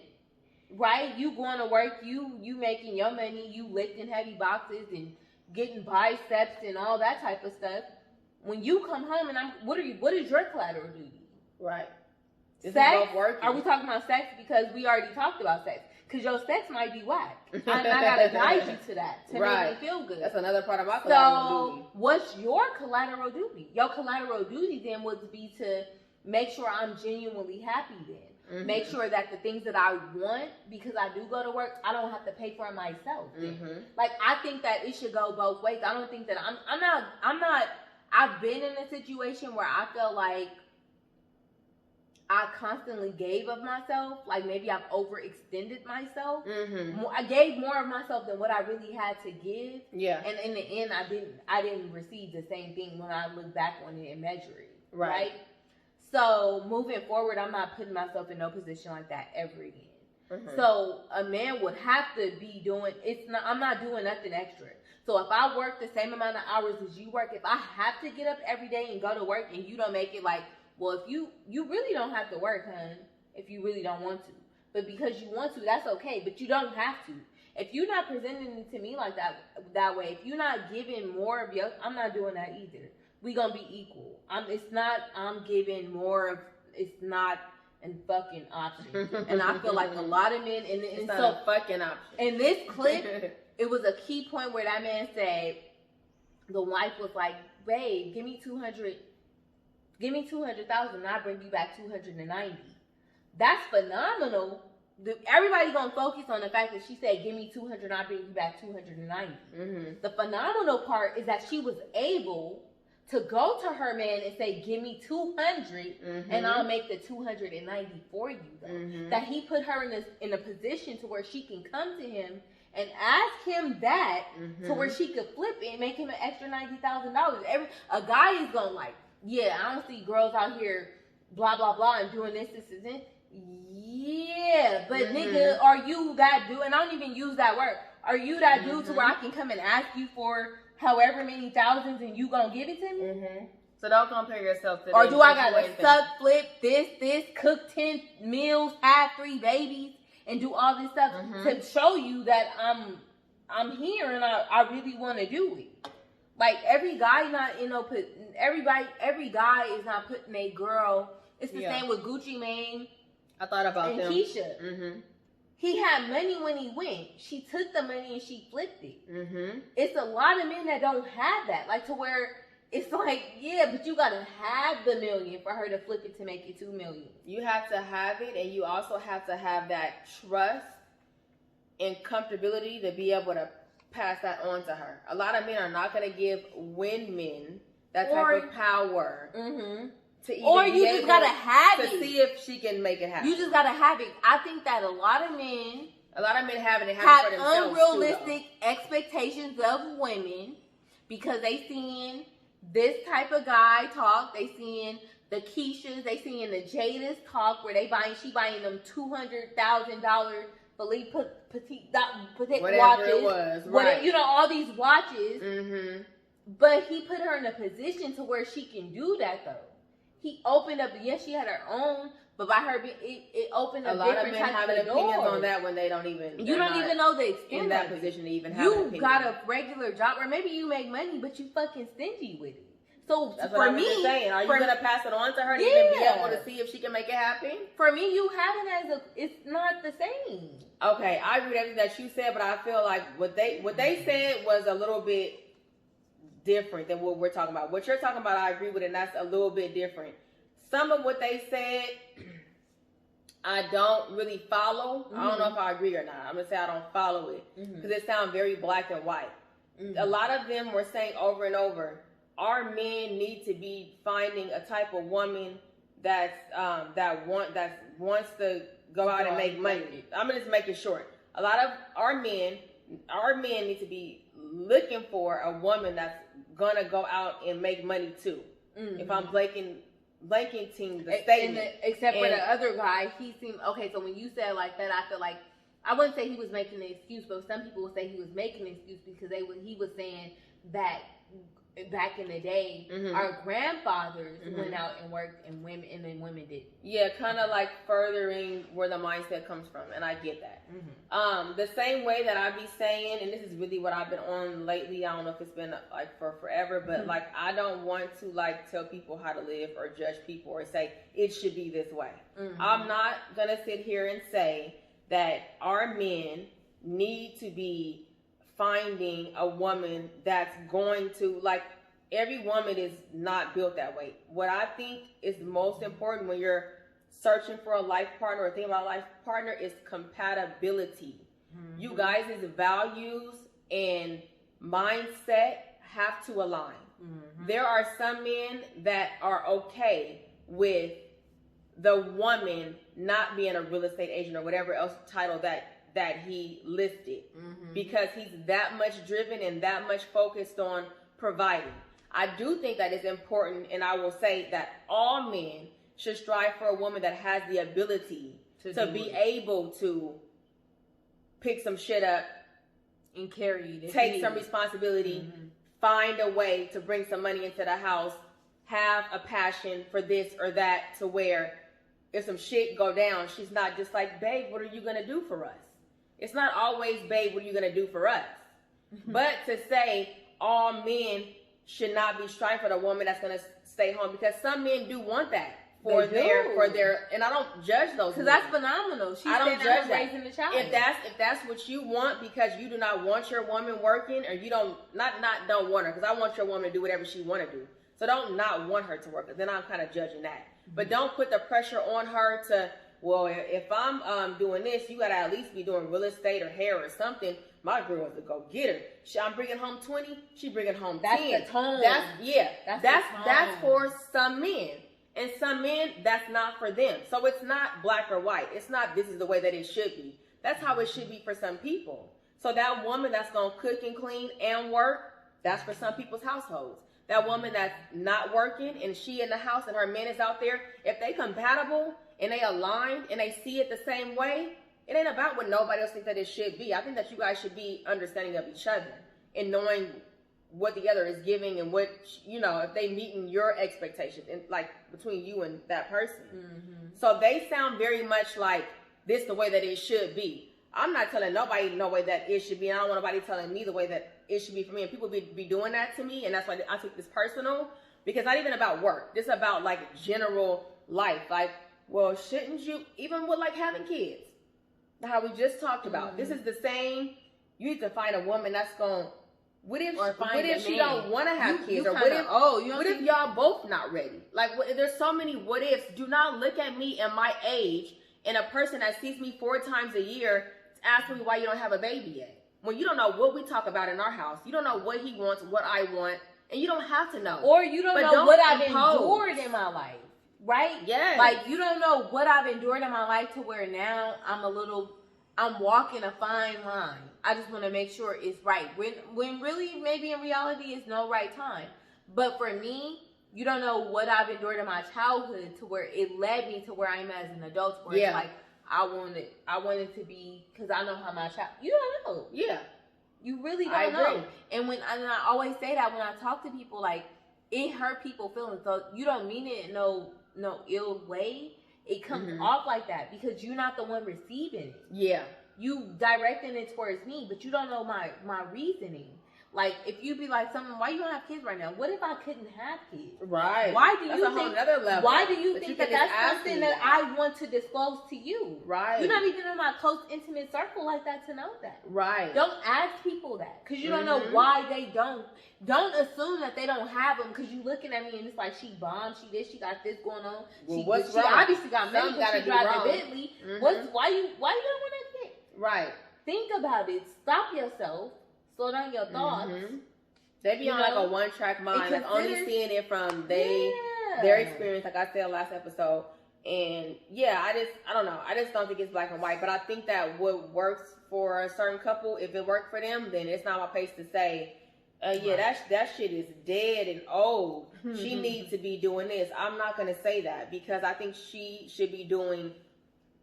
right, you going to work, you making your money, you lifting heavy boxes and getting biceps and all that type of stuff. When you come home and what is your collateral duty? Right. Sex? Are we talking about sex? Because we already talked about sex. Because your sex might be whack. I gotta guide you to that to make me feel good. That's another part of my collateral duty. So, what's your collateral duty? Your collateral duty then would be to make sure I'm genuinely happy then. Make sure that the things that I want, because I do go to work, I don't have to pay for it myself. Like, I think that it should go both ways. I don't think that I'm not, I've been in a situation where I feel like I constantly gave of myself. Like maybe I've overextended myself. Mm-hmm. I gave more of myself than what I really had to give. Yeah. And in the end, I didn't receive the same thing when I look back on it and measure it. Right? So moving forward, I'm not putting myself in no position like that ever again. Mm-hmm. So a man would have to be doing. I'm not doing nothing extra. So if I work the same amount of hours as you work, if I have to get up every day and go to work, and you don't make it like, well, if you really don't have to work, hun, if you really don't want to. But because you want to, that's okay. But you don't have to. If you're not presenting it to me like that way, if you're not giving more of your, I'm not doing that either. We gonna be equal. I'm giving more of, it's not a fucking option. And I feel like a lot of men, and it's not a fucking option. In this clip, it was a key point where that man said, the wife was like, babe, give me 200,000 and I'll bring you back 290. That's phenomenal. Everybody gonna focus on the fact that she said, give me 200 and I'll bring you back 290. Mm-hmm. The phenomenal part is that she was able to go to her man and say, give me 200 and I'll make the 290 for you, though. Mm-hmm. That he put her in a position to where she can come to him and ask him that to where she could flip it and make him an extra $90,000. A guy is gonna like, yeah, I don't see girls out here blah blah blah and doing this and this. Yeah, but nigga, are you that dude? And I don't even use that word. Are you that dude to where I can come and ask you for however many thousands and you gonna give it to me? So don't compare yourself to. Or do I gotta suck, flip, this, cook 10 meals, have 3 babies, and do all this stuff to show you that I'm here and I really want to do it? Like every guy every guy is not putting a girl. It's the same with Gucci Mane. I thought about and them. Keisha. Mm-hmm. He had money when he went. She took the money and she flipped it. Mm-hmm. It's a lot of men that don't have that. Like to where it's like, yeah, but you gotta have the million for her to flip it to make it 2 million. You have to have it, and you also have to have that trust and comfortability to be able to pass that on to her. A lot of men are not gonna give women that type of power. Mm-hmm. Or you just gotta have it to see if she can make it happen. You just gotta have it. I think that a lot of men have it have for themselves unrealistic expectations of women because they seeing this type of guy talk. They seeing the Keishas. They seeing the Jadas talk where she buying them $200,000 Philippe Petit whatever watches. It was, right? Whatever, all these watches. Mm-hmm. But he put her in a position to where she can do that though. He opened up. Yes, she had her own, but by her, it opened up different types of doors. A lot of men have opinions on that when they don't even. You don't even know the extent in that position to even have an opinion. You got a regular job, or maybe you make money, but you fucking stingy with it. So that's for what me, saying. Are you gonna pass it on to her to even be able to see if she can make it happen? For me, you having it's not the same. Okay, I agree with everything that you said, but I feel like what they said was a little bit different than what we're talking about. What you're talking about, I agree with, and that's a little bit different. Some of what they said, I don't really follow. Mm-hmm. I don't know if I agree or not. I'm gonna say I don't follow it because it sounds very black and white. Mm-hmm. A lot of them were saying over and over, our men need to be finding a type of woman that wants to go out and make money. I'm gonna just make it short. A lot of our men need to be looking for a woman that's gonna go out and make money too. Mm-hmm. If I'm blanketing the statement, except for the other guy, he seemed okay. So when you said like that, I feel like I wouldn't say he was making an excuse, but some people would say he was making an excuse because he was saying that back in the day, our grandfathers went out and worked, and then women didn't. Yeah, kind of like furthering where the mindset comes from, and I get that. The same way that I be saying, and this is really what I've been on lately. I don't know if it's been like for forever, but like I don't want to like tell people how to live or judge people or say it should be this way. I'm not gonna sit here and say that our men need to be finding a woman that's going to, like, every woman is not built that way. What I think is most important when you're searching for a life partner or thinking about a life partner is compatibility. You guys' values and mindset have to align. There are some men that are okay with the woman not being a real estate agent or whatever else title that he listed, because he's that much driven and that much focused on providing. I do think that is important, and I will say that all men should strive for a woman that has the ability to be able to pick some shit up and carry it, take some responsibility, find a way to bring some money into the house, have a passion for this or that, to where if some shit go down, she's not just like, babe, what are you gonna do for us? It's not always, babe, what are you gonna do for us? But to say all men should not be striving for the woman that's gonna stay home, because some men do want that for their, and I don't judge those, because that's phenomenal. I don't judge that. Raising the child. If that's what you want, because you do not want your woman working, or you don't want her, because I want your woman to do whatever she want to do. So don't not want her to work. Then I'm kind of judging that. But don't put the pressure on her to, well, if I'm doing this, you gotta at least be doing real estate or hair or something. My girl is a go-getter. I'm bringing home 20. She bringing home 10. That's the tone. That's for some men. And some men, that's not for them. So it's not black or white. It's not this is the way that it should be. That's how it should be for some people. So that woman that's going to cook and clean and work, that's for some people's households. That woman that's not working and she in the house and her man is out there, if they compatible and they aligned and they see it the same way, it ain't about what nobody else thinks that it should be. I think that you guys should be understanding of each other and knowing what the other is giving, and what, you know, if they meeting your expectations, and like between you and that person. So they sound very much like this the way that it should be. I'm not telling nobody no way that it should be. I don't want nobody telling me the way that it should be for me. And people be doing that to me, and that's why I took this personal, because not even about work. This is about like general life. Like, well, shouldn't you, even with like having kids, how we just talked about. This is the same. You need to find a woman that's going. What if she don't want to have kids? Or what if y'all both not ready? Like, there's so many what ifs. Do not look at me and my age and a person that sees me 4 times a year ask me why you don't have a baby yet. When you don't know what we talk about in our house. You don't know what he wants, what I want, and you don't have to know. Or you don't know what I've endured in my life, right? Yes. Like, you don't know what I've endured in my life to where now I'm walking a fine line. I just want to make sure it's right. When really, maybe in reality, it's no right time. But for me, you don't know what I've endured in my childhood to where it led me to where I am as an adult. Where it's like, I wanted to be, because I know how my child, you don't know. Yeah. You really don't know. And I always say that when I talk to people, like, it hurt people's feelings. So you don't mean it in no ill way. It comes off like that because you're not the one receiving it. Yeah. You directing it towards me, but you don't know my reasoning. Like, if you be like, why you don't have kids right now? What if I couldn't have kids? Right. Why do that's you a whole think? Nother level why do you think that that's something that I want to disclose to you? Right. You're not even in my close, intimate circle like that to know that. Right. Don't ask people that, because you don't know why they don't. Don't assume that they don't have them because you looking at me and it's like, she bombed, she this, she got this going on. Well, she obviously got money because she drives a Bentley. Why you don't want that kid? Right. Think about it. Stop yourself. Slow down your thoughts. They be on like a one-track mind, like only seeing it from their experience, like I said last episode. And yeah, I don't know. I just don't think it's black and white. But I think that what works for a certain couple, if it worked for them, then it's not my place to say, that shit is dead and old. She needs to be doing this. I'm not going to say that, because I think she should be doing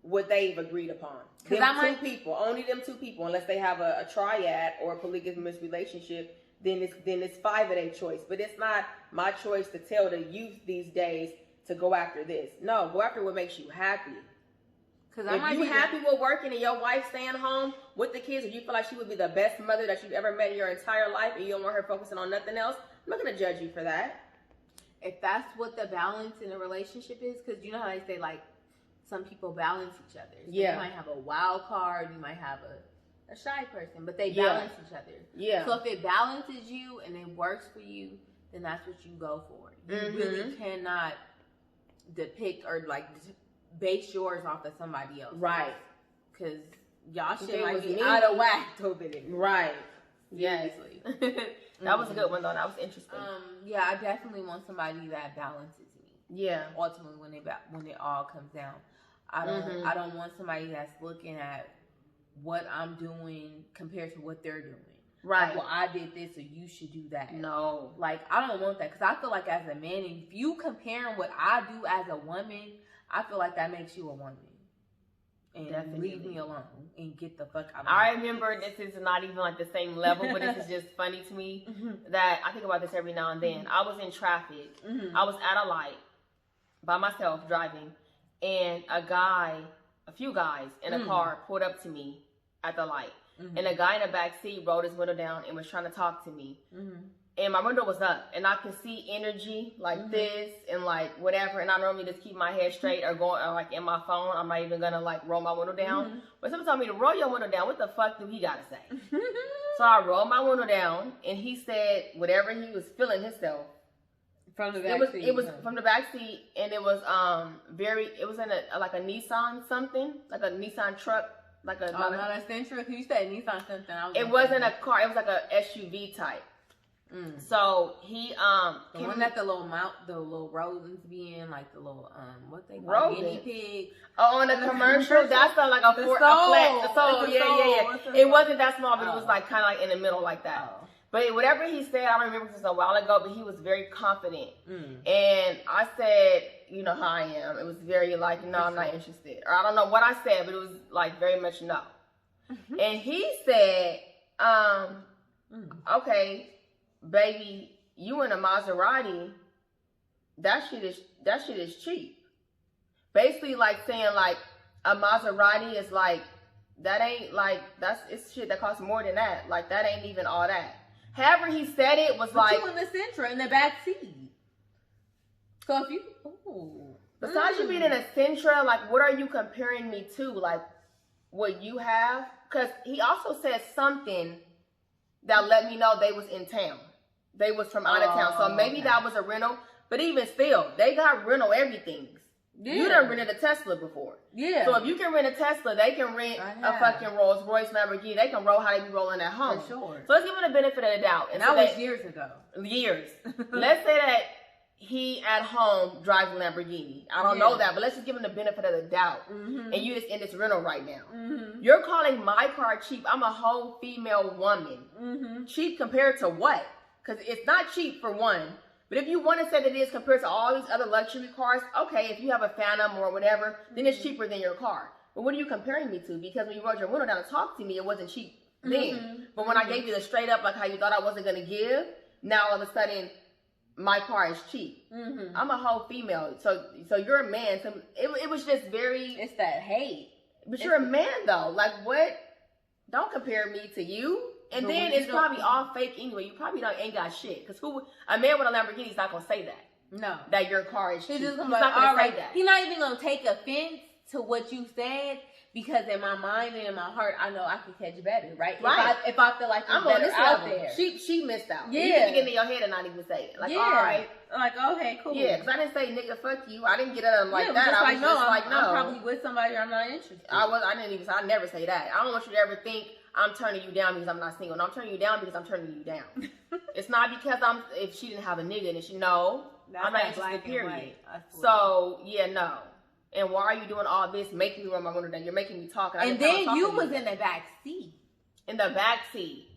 what they've agreed upon. Only them two people, unless they have a triad or a polygamous relationship, then it's 5 of their choice. But it's not my choice to tell the youth these days to go after this. No, go after what makes you happy. If you happy with working and your wife staying home with the kids, and you feel like she would be the best mother that you've ever met in your entire life, and you don't want her focusing on nothing else, I'm not going to judge you for that. If that's what the balance in a relationship is, because you know how they say, like, some people balance each other. So you might have a wild card, you might have a shy person, but they balance each other. Yeah. So if it balances you and it works for you, then that's what you go for. You really cannot depict or like base yours off of somebody else. Right. Because y'all shit might be out of whack over there. Right. Yes. That was a good one though. That was interesting. Yeah, I definitely want somebody that balances me. Yeah. Ultimately, when it all comes down, I don't want somebody that's looking at what I'm doing compared to what they're doing. Right. Like, well, I did this, so you should do that. No. Like, I don't want that, because I feel like as a man, if you comparing what I do as a woman, I feel like that makes you a woman. And Definitely. leave me alone and get the fuck out of I remember, this is not even like the same level, but this is just funny to me that I think about this every now and then. I was in traffic. I was at a light by myself driving, and a few guys in a car pulled up to me at the light. And a guy in the back seat rolled his window down and was trying to talk to me. And my window was up, and I could see energy like this and like whatever. And I normally just keep my head straight or like in my phone. I'm not even gonna like roll my window down. But someone told me to roll your window down. What the fuck do he gotta say? So I rolled my window down, and he said whatever he was feeling himself. From the back seat. It was from the back seat, and it was it was in a Nissan something, like a Nissan truck. Like a not a Sentra. You said Nissan something. It wasn't a car. It was like a SUV type. So he the one that the little rodents be in, like the little what they call guinea pig. Oh, on the commercial, that's like a flat. Yeah. It wasn't that small, but it was like kind of like in the middle like that. But whatever he said, I don't remember, this was a while ago, but he was very confident. And I said, you know how I am. It was very like, no, I'm not interested. Or I don't know what I said, but it was like very much no. And he said, okay, baby, you in a Maserati, that shit is cheap. Basically like saying like a Maserati is like, that ain't like, it's shit that costs more than that. Like that ain't even all that. However he said it was like, you in the Sentra in the back seat. So if you, besides you being in a Sentra, like what are you comparing me to? Like what you have? Because he also said something that let me know they was in town. They was from out of town. So maybe that was a rental. But even still, they got rental everything. Yeah. You done rented a Tesla before. Yeah. So if you can rent a Tesla, they can rent a fucking Rolls Royce, Lamborghini. They can roll how they be rolling at home. For sure. So let's give them the benefit of the doubt. And that was years ago. Years. Let's say that he at home drives a Lamborghini. I don't know that, but let's just give him the benefit of the doubt. And you just in this rental right now. You're calling my car cheap. I'm a whole female woman. Cheap compared to what? Because it's not cheap for one. But if you want to say that it is compared to all these other luxury cars, okay, if you have a Phantom or whatever, then it's cheaper than your car. But what are you comparing me to? Because when you rolled your window down and talked to me, it wasn't cheap then. But when I gave you the straight up, like how you thought I wasn't going to give, now all of a sudden, my car is cheap. I'm a whole female. So you're a man. So it was just very... It's that hate. But you're a man, though. Like, what? Don't compare me to you. And then it's probably all fake anyway. You probably ain't got shit. Because a man with a Lamborghini is not going to say that. No. That your car is cheap. He's not going to say that. He's not even going to take offense to what you said. Because in my mind and in my heart, I know I can catch better, right? If I feel like I'm better out there. She missed out. Yeah. You can get in your head and not even say it. Like, all right. Like, okay, cool. Yeah, because I didn't say, nigga, fuck you. I didn't get at him like that. I was just like, no. I'm probably with somebody I'm not interested. I never say that. I don't want you to ever think I'm turning you down because I'm not single. No, I'm turning you down because I'm turning you down. It's not because if she didn't have a nigga, then I'm not interested, period. So, yeah, no. And why are you doing all this, making me run my window down? You're making me talk. And then you was in the back seat. In the back seat.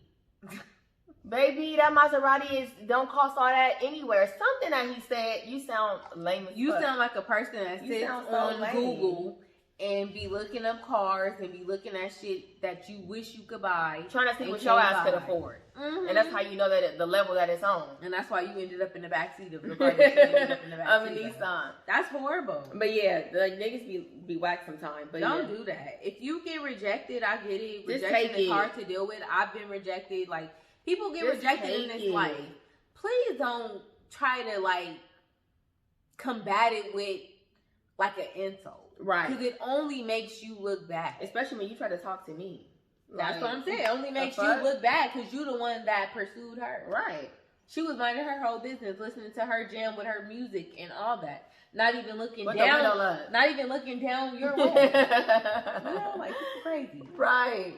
Baby, that Maserati don't cost all that anywhere. Something that he said, you sound lame as fuck. You sound like a person that sits on Google and be looking up cars and be looking at shit that you wish you could buy. Trying to see what your ass could afford. And that's how you know that the level that it's on. And that's why you ended up in the backseat of the car. Of a Nissan. That's horrible. But yeah, like niggas be whack sometimes. But don't do that. If you get rejected, I get it. Rejection is hard to deal with. I've been rejected. Like, people get rejected in this life. Please don't try to like combat it with like an insult. Right. Because it only makes you look bad. Especially when you try to talk to me. That's what I'm saying. It only makes you look bad because you're the one that pursued her. Right. She was minding her whole business, listening to her jam with her music and all that. Not even looking down. Not even looking down your road. Like, it's crazy. Right.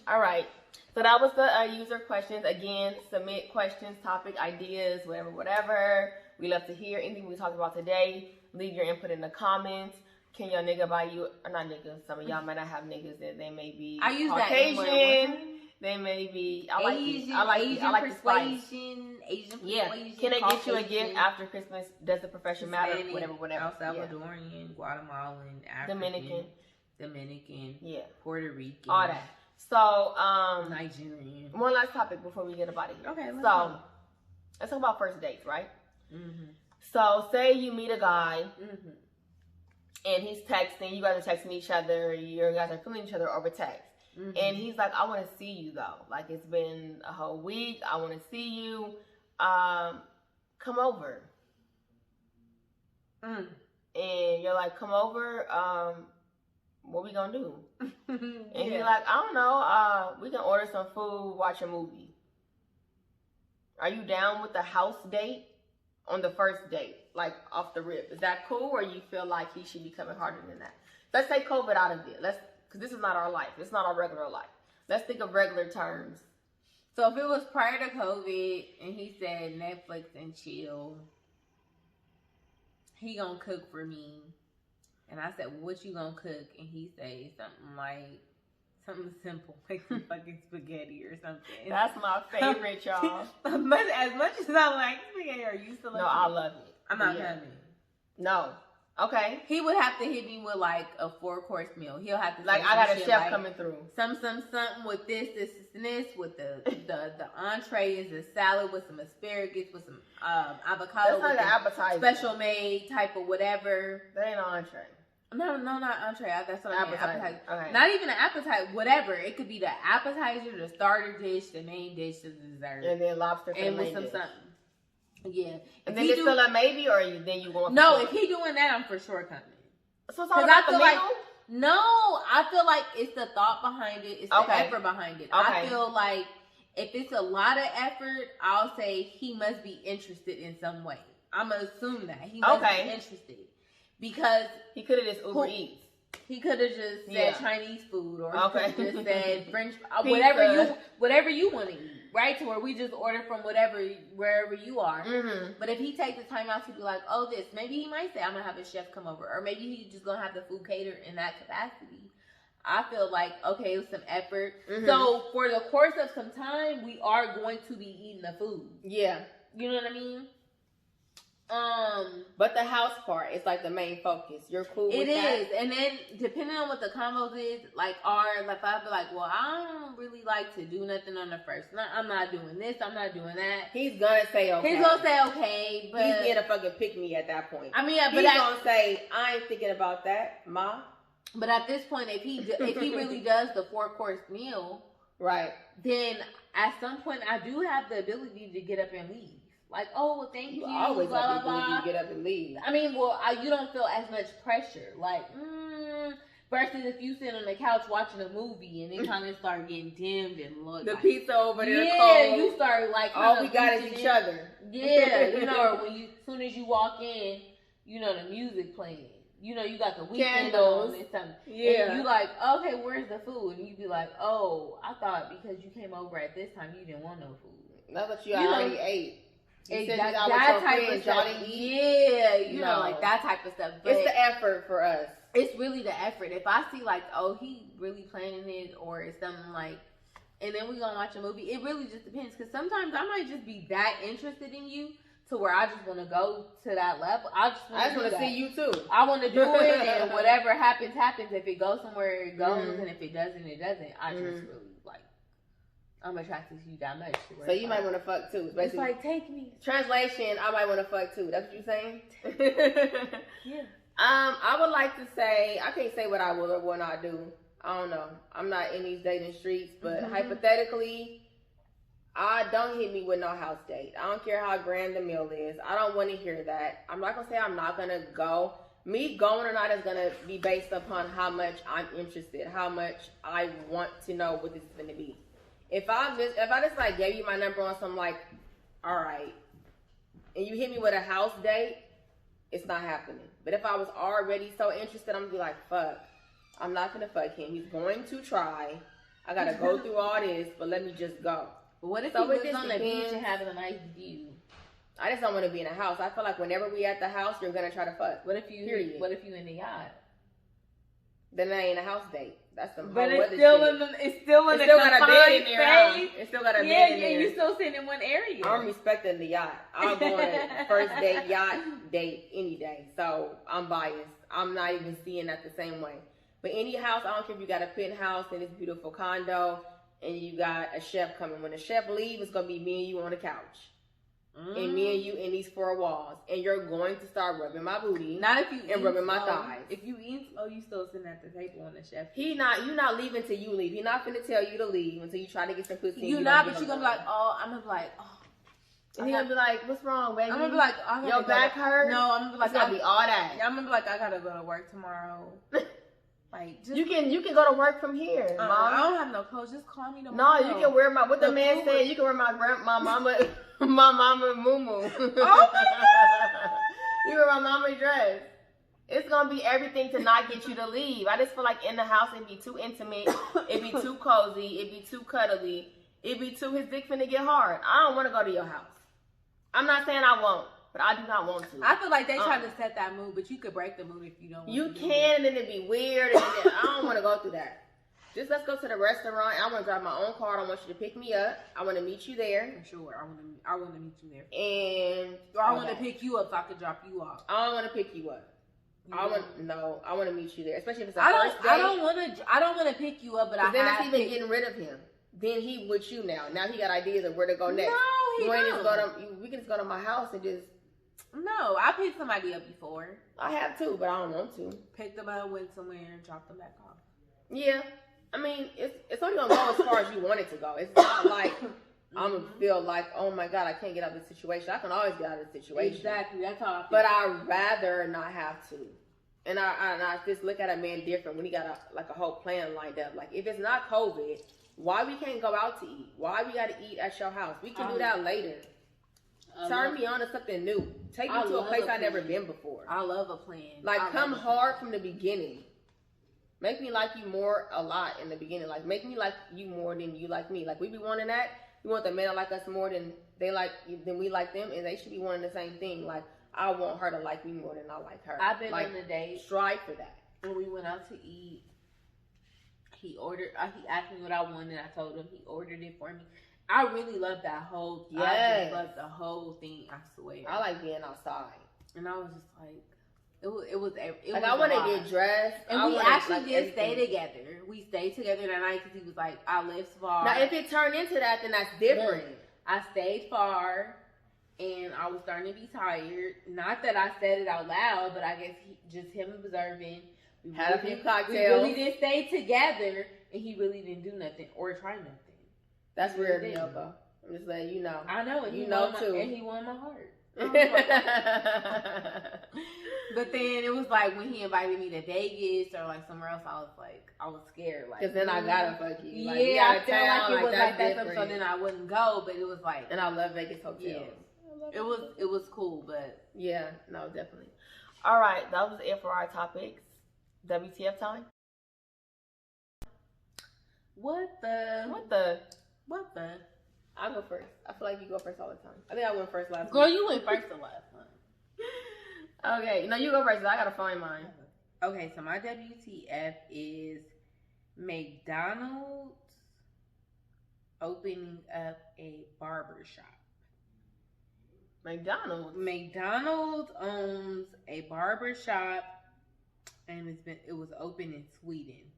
All right. So that was the user questions. Again, submit questions, topic, ideas, whatever. We love to hear anything we talked about today. Leave your input in the comments. Can your nigga buy you, or not niggas, some of y'all might not have niggas that they may be I use Caucasian. They may be, I like Asian, it. I like Asian it. I like persuasion, the spice. Asian persuasion. Yeah. Can they get you a Caucasian, gift after Christmas? Does the profession matter? Hispanic, Whatever. El Salvadorian, Guatemalan, African, Dominican, yeah, Puerto Rican, all that. So, Nigerian. one last topic before we get about it. Okay, let's talk about first dates, right? Mm-hmm. So, say you meet a guy, Mm-hmm. and he's texting. You guys are texting each other. You guys are feeling each other over text. Mm-hmm. And he's like, I want to see you though. Like, it's been a whole week. I want to see you. Come over. Mm. And you're like, come over. What we gonna do? And Yeah. he's like, I don't know. We can order some food, watch a movie. Are you down with the house date on the first date? Like, off the rip. Is that cool, or you feel like he should be coming harder than that? Let's take COVID out of it. Because this is not our life. It's not our regular life. Let's think of regular terms. So if it was prior to COVID and he said Netflix and chill, he gonna cook for me. And I said, what you gonna cook? And he say something simple, like some fucking spaghetti or something. That's my favorite, y'all. As much as I like spaghetti, are you still like No, I love it. I'm not coming. No. Okay. He would have to hit me with like a 4-course meal. He'll have to Like, say I got some a shit chef like, coming through. something with this, and this, with the entree is a salad with some asparagus, with some avocado. That's not with an appetizer. special made type of whatever. That ain't an entree. No, not entree. That's what I mean. Appetizer. Okay. Not even an appetizer. Whatever. It could be the appetizer, the starter dish, the main dish, the dessert, And then lobster for and the with main some dish. something. Yeah. And then it's still a maybe, or then you want? No, if he doing that, I'm for sure coming. So it's all about the meal? like no, I feel like it's the thought behind it, it's the effort behind it. I feel like if it's a lot of effort, I'll say he must be interested in some way. I'm gonna assume that he must be interested because he could have just Uber Eats. He could have just said Chinese food, or he could have just said French, Pizza. whatever you want to eat, right? To where we just order from wherever you are. Mm-hmm. But if he takes the time out to be like, oh, this, maybe he might say, I'm gonna have a chef come over, or maybe he's just gonna have the food catered in that capacity. I feel like, okay, it was some effort. Mm-hmm. So for the course of some time, we are going to be eating the food. Yeah, you know what I mean. But the house part is like the main focus. You're cool with that? It is. And then depending on what the combos is, like if I be like, well, I don't really like to do nothing on the first. I'm not doing this, I'm not doing that. He's gonna say okay. He's gonna say okay, but he's getting a fucking pick me at that point. I mean, he's gonna say, I ain't thinking about that, ma. But at this point, if he really does the 4-course meal, right, then at some point I do have the ability to get up and leave. Like, oh, well, thank you. Always blah, have the ability blah, to get up and leave. I mean, well, you don't feel as much pressure. Like, versus if you sit on the couch watching a movie and it kind of start getting dimmed and look the like, pizza over there cold. You start like all we got is each other. Yeah, or when as soon as you walk in, the music playing. You got the weekend on and something. Yeah. And you like, okay, where's the food? And you be like, oh, I thought because you came over at this time, you didn't want no food. That's what you already ate. That type of stuff. Yeah, like that type of stuff. But it's the effort for us. It's really the effort. If I see like, oh, he really planning it, or it's something like, and then we gonna watch a movie. It really just depends, because sometimes I might just be that interested in you to where I just want to go to that level. I just want to see you too. I want to do it, and whatever happens, happens. If it goes somewhere, it goes, and if it doesn't, it doesn't. I just really like. I'm attracted to you that much. So you might want to fuck too. Basically. It's like, take me. Translation, I might want to fuck too. That's what you're saying? Yeah. I would like to say, I can't say what I will or will not do. I don't know. I'm not in these dating streets, but hypothetically, don't hit me with no house date. I don't care how grand the meal is. I don't want to hear that. I'm not going to say I'm not going to go. Me going or not is going to be based upon how much I'm interested, how much I want to know what this is going to be. If I just like gave you my number on some like, all right, and you hit me with a house date, it's not happening. But if I was already so interested, I'm gonna be like, fuck, I'm not gonna fuck him. He's going to try. I gotta go through all this, but let me just go. But what if he was on the beach and having a nice view? I just don't want to be in a house. I feel like whenever we at the house, you're gonna try to fuck. What if you in the yacht? Then that ain't a house date. That's the whole But other it's still shit. in the it's still in It's the still got a bed in confined there. Huh? space. It's still got a Yeah, bed in yeah, there. you still sitting in one area. I'm respecting the yacht. I'll go on a first date yacht date any day. So I'm biased. I'm not even seeing that the same way. But any house, I don't care if you got a penthouse in this beautiful condo and you got a chef coming. When the chef leaves, it's gonna be me and you on the couch. And me and you in these four walls. And you're going to start rubbing my booty. Not if you and rubbing my slow. thighs. If you eat slow, you still sitting at the table on the chef. You're not leaving till you leave. He not finna tell you to leave until you try to get some pussy. You not, but you gonna be like, oh, I'm gonna be like, oh. And he gonna be like, what's wrong, baby? I'm gonna be like, I gotta your back hurt? No, I'm gonna be like, it's gonna be all that. Yeah, I'm gonna be like, I gotta go to work tomorrow. Like, just, you can go to work from here, Mom. I don't have no clothes. Just call me tomorrow. No, you can wear what the man said. You can wear my mama, my mama moo. Oh my God. You wear my mama dress. It's gonna be everything to not get you to leave. I just feel like in the house it'd be too intimate, it'd be too cozy, it'd be too cuddly, it'd be too his dick finna get hard. I don't want to go to your house. I'm not saying I won't. But I do not want to. I feel like they try to set that mood, but you could break the mood if you don't want you to. You can, and then it'd be weird. And then, I don't want to go through that. Just let's go to the restaurant. I want to drive my own car. I want you to pick me up. I want to meet you there. For sure. I want to meet you there. And or I want to pick you up so I can drop you off. I don't want to pick you up. I want to meet you there, especially if it's a first date. I don't want to pick you up, but then that's even getting rid of him. Then he with you now. Now he got ideas of where to go next. No, he don't. We can just go to my house and just. No, I picked somebody up before. I have too, but I don't want to. Pick them up, went somewhere, and dropped them back off. Yeah, I mean, it's only gonna go as far as you want it to go. It's not like I'm gonna feel like, oh my God, I can't get out of the situation. I can always get out of the situation. Exactly, that's how I feel. But I'd rather not have to. And I just look at a man different when he got a whole plan lined up. Like, if it's not COVID, why we can't go out to eat? Why we gotta eat at your house? We can do that later. Turn me on to something new. Take me to a place I've never been before. I love a plan. Like, come hard from the beginning. Make me like you more a lot in the beginning. Like, make me like you more than you like me. Like, we be wanting that. We want the men to like us more than we like them, and they should be wanting the same thing. Like, I want her to like me more than I like her. I've been on a date. Strive for that. When we went out to eat, he asked me what I wanted. I told him. He ordered it for me. I really love that whole. Yes. I just love the whole thing. I swear. I like being outside, and I was just like, it was. I want to get dressed, and we actually did stay together. We stayed together that night because he was like, I live far. Now, if it turned into that, then that's different. I stayed far, and I was starting to be tired. Not that I said it out loud, but I guess just him observing. We had a few cocktails. We really didn't stay together, and he really didn't do nothing or try nothing. That's weird, Nilka. I'm just letting you know. I know, and you know too. And he won my heart. But then it was like when he invited me to Vegas or like somewhere else, I was scared. Like, because then I gotta fuck you. Yeah, like, I felt like it was like that. different. So then I wouldn't go, but it was like. And I love Vegas hotels. Yeah, it was cool, but yeah, no, definitely. All right, that was it for our topics. WTF time. What the? I'll go first. I feel like you go first all the time. I think I went first last Girl, week. you went first the last time. Okay, no, you go first. I gotta find mine. Okay, so my WTF is McDonald's opening up a barber shop. McDonald's owns a barber shop, and it was open in Sweden.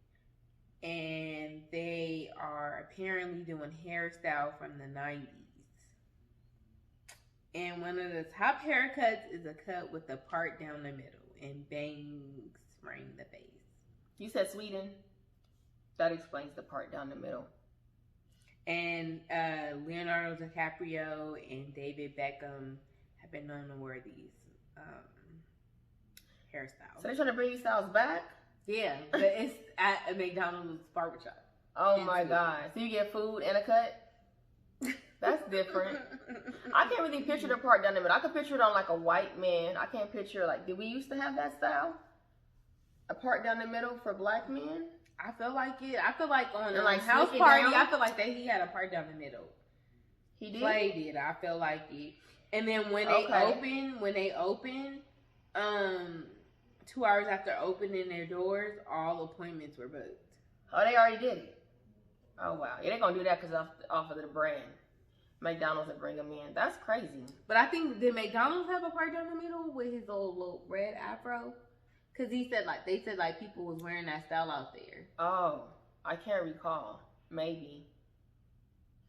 And they are apparently doing hairstyle from the 90s. And one of the top haircuts is a cut with the part down the middle and bangs spraying the face. You said Sweden. That explains the part down the middle. And Leonardo DiCaprio and David Beckham have been known to wear these hairstyles. So they're trying to bring these styles back? Yeah, but it's at a McDonald's barbershop. Oh my God. So you get food and a cut? That's different. I can't really picture the part down the middle. I can picture it on like a white man. I can't picture did we used to have that style? A part down the middle for black men? I feel like it. I feel like on a house party, I feel like that he had a part down the middle. He did? Play did. I feel like it. And then when they open, 2 hours after opening their doors, all appointments were booked. Oh, they already did it. Oh wow, yeah, they're gonna do that because off of the brand. McDonald's and bring them in. That's crazy. But I think did McDonald's have a part down the middle with his little red afro? Because they said people was wearing that style out there. Oh, I can't recall. Maybe.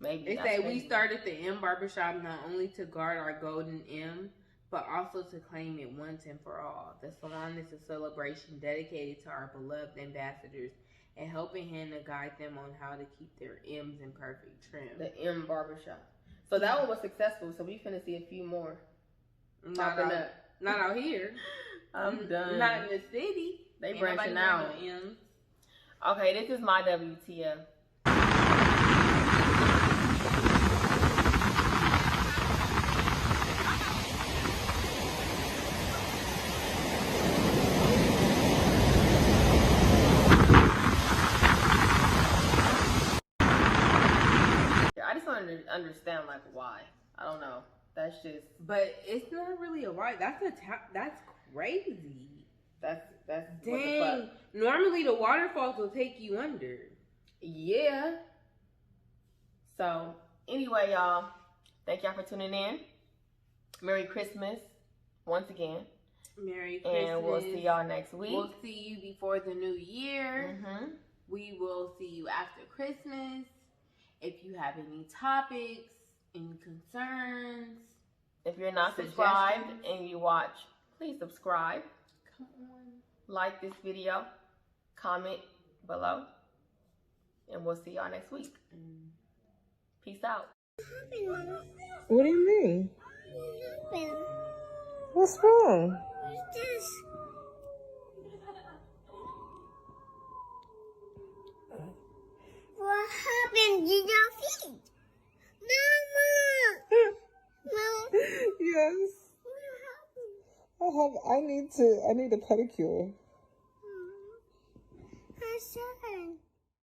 They say we started the M Barbershop not only to guard our golden M, but also to claim it once and for all. The salon is a celebration dedicated to our beloved ambassadors and helping hand to guide them on how to keep their M's in perfect trim. The M Barbershop. So that one was successful. So we finna see a few more Not out here. I'm done. Not in the city. They branching out. Okay, this is my WTF. I just want to understand like why. I don't know. That's just. But it's not really a why. That's crazy. That's dang. What the fuck? Normally the waterfalls will take you under. Yeah. So anyway, y'all, thank y'all for tuning in. Merry Christmas once again. Merry Christmas. And we'll see y'all next week. We'll see you before the new year. Mm-hmm. We will see you after Christmas. If you have any topics, any concerns. If you're not subscribed and you watch, please subscribe. Come on. Like this video. Comment below. And we'll see y'all next week. Peace out. What do you mean? What's wrong? What's this? What happened to your feet? Mama! Mama! Yes. What happened? I need a pedicure.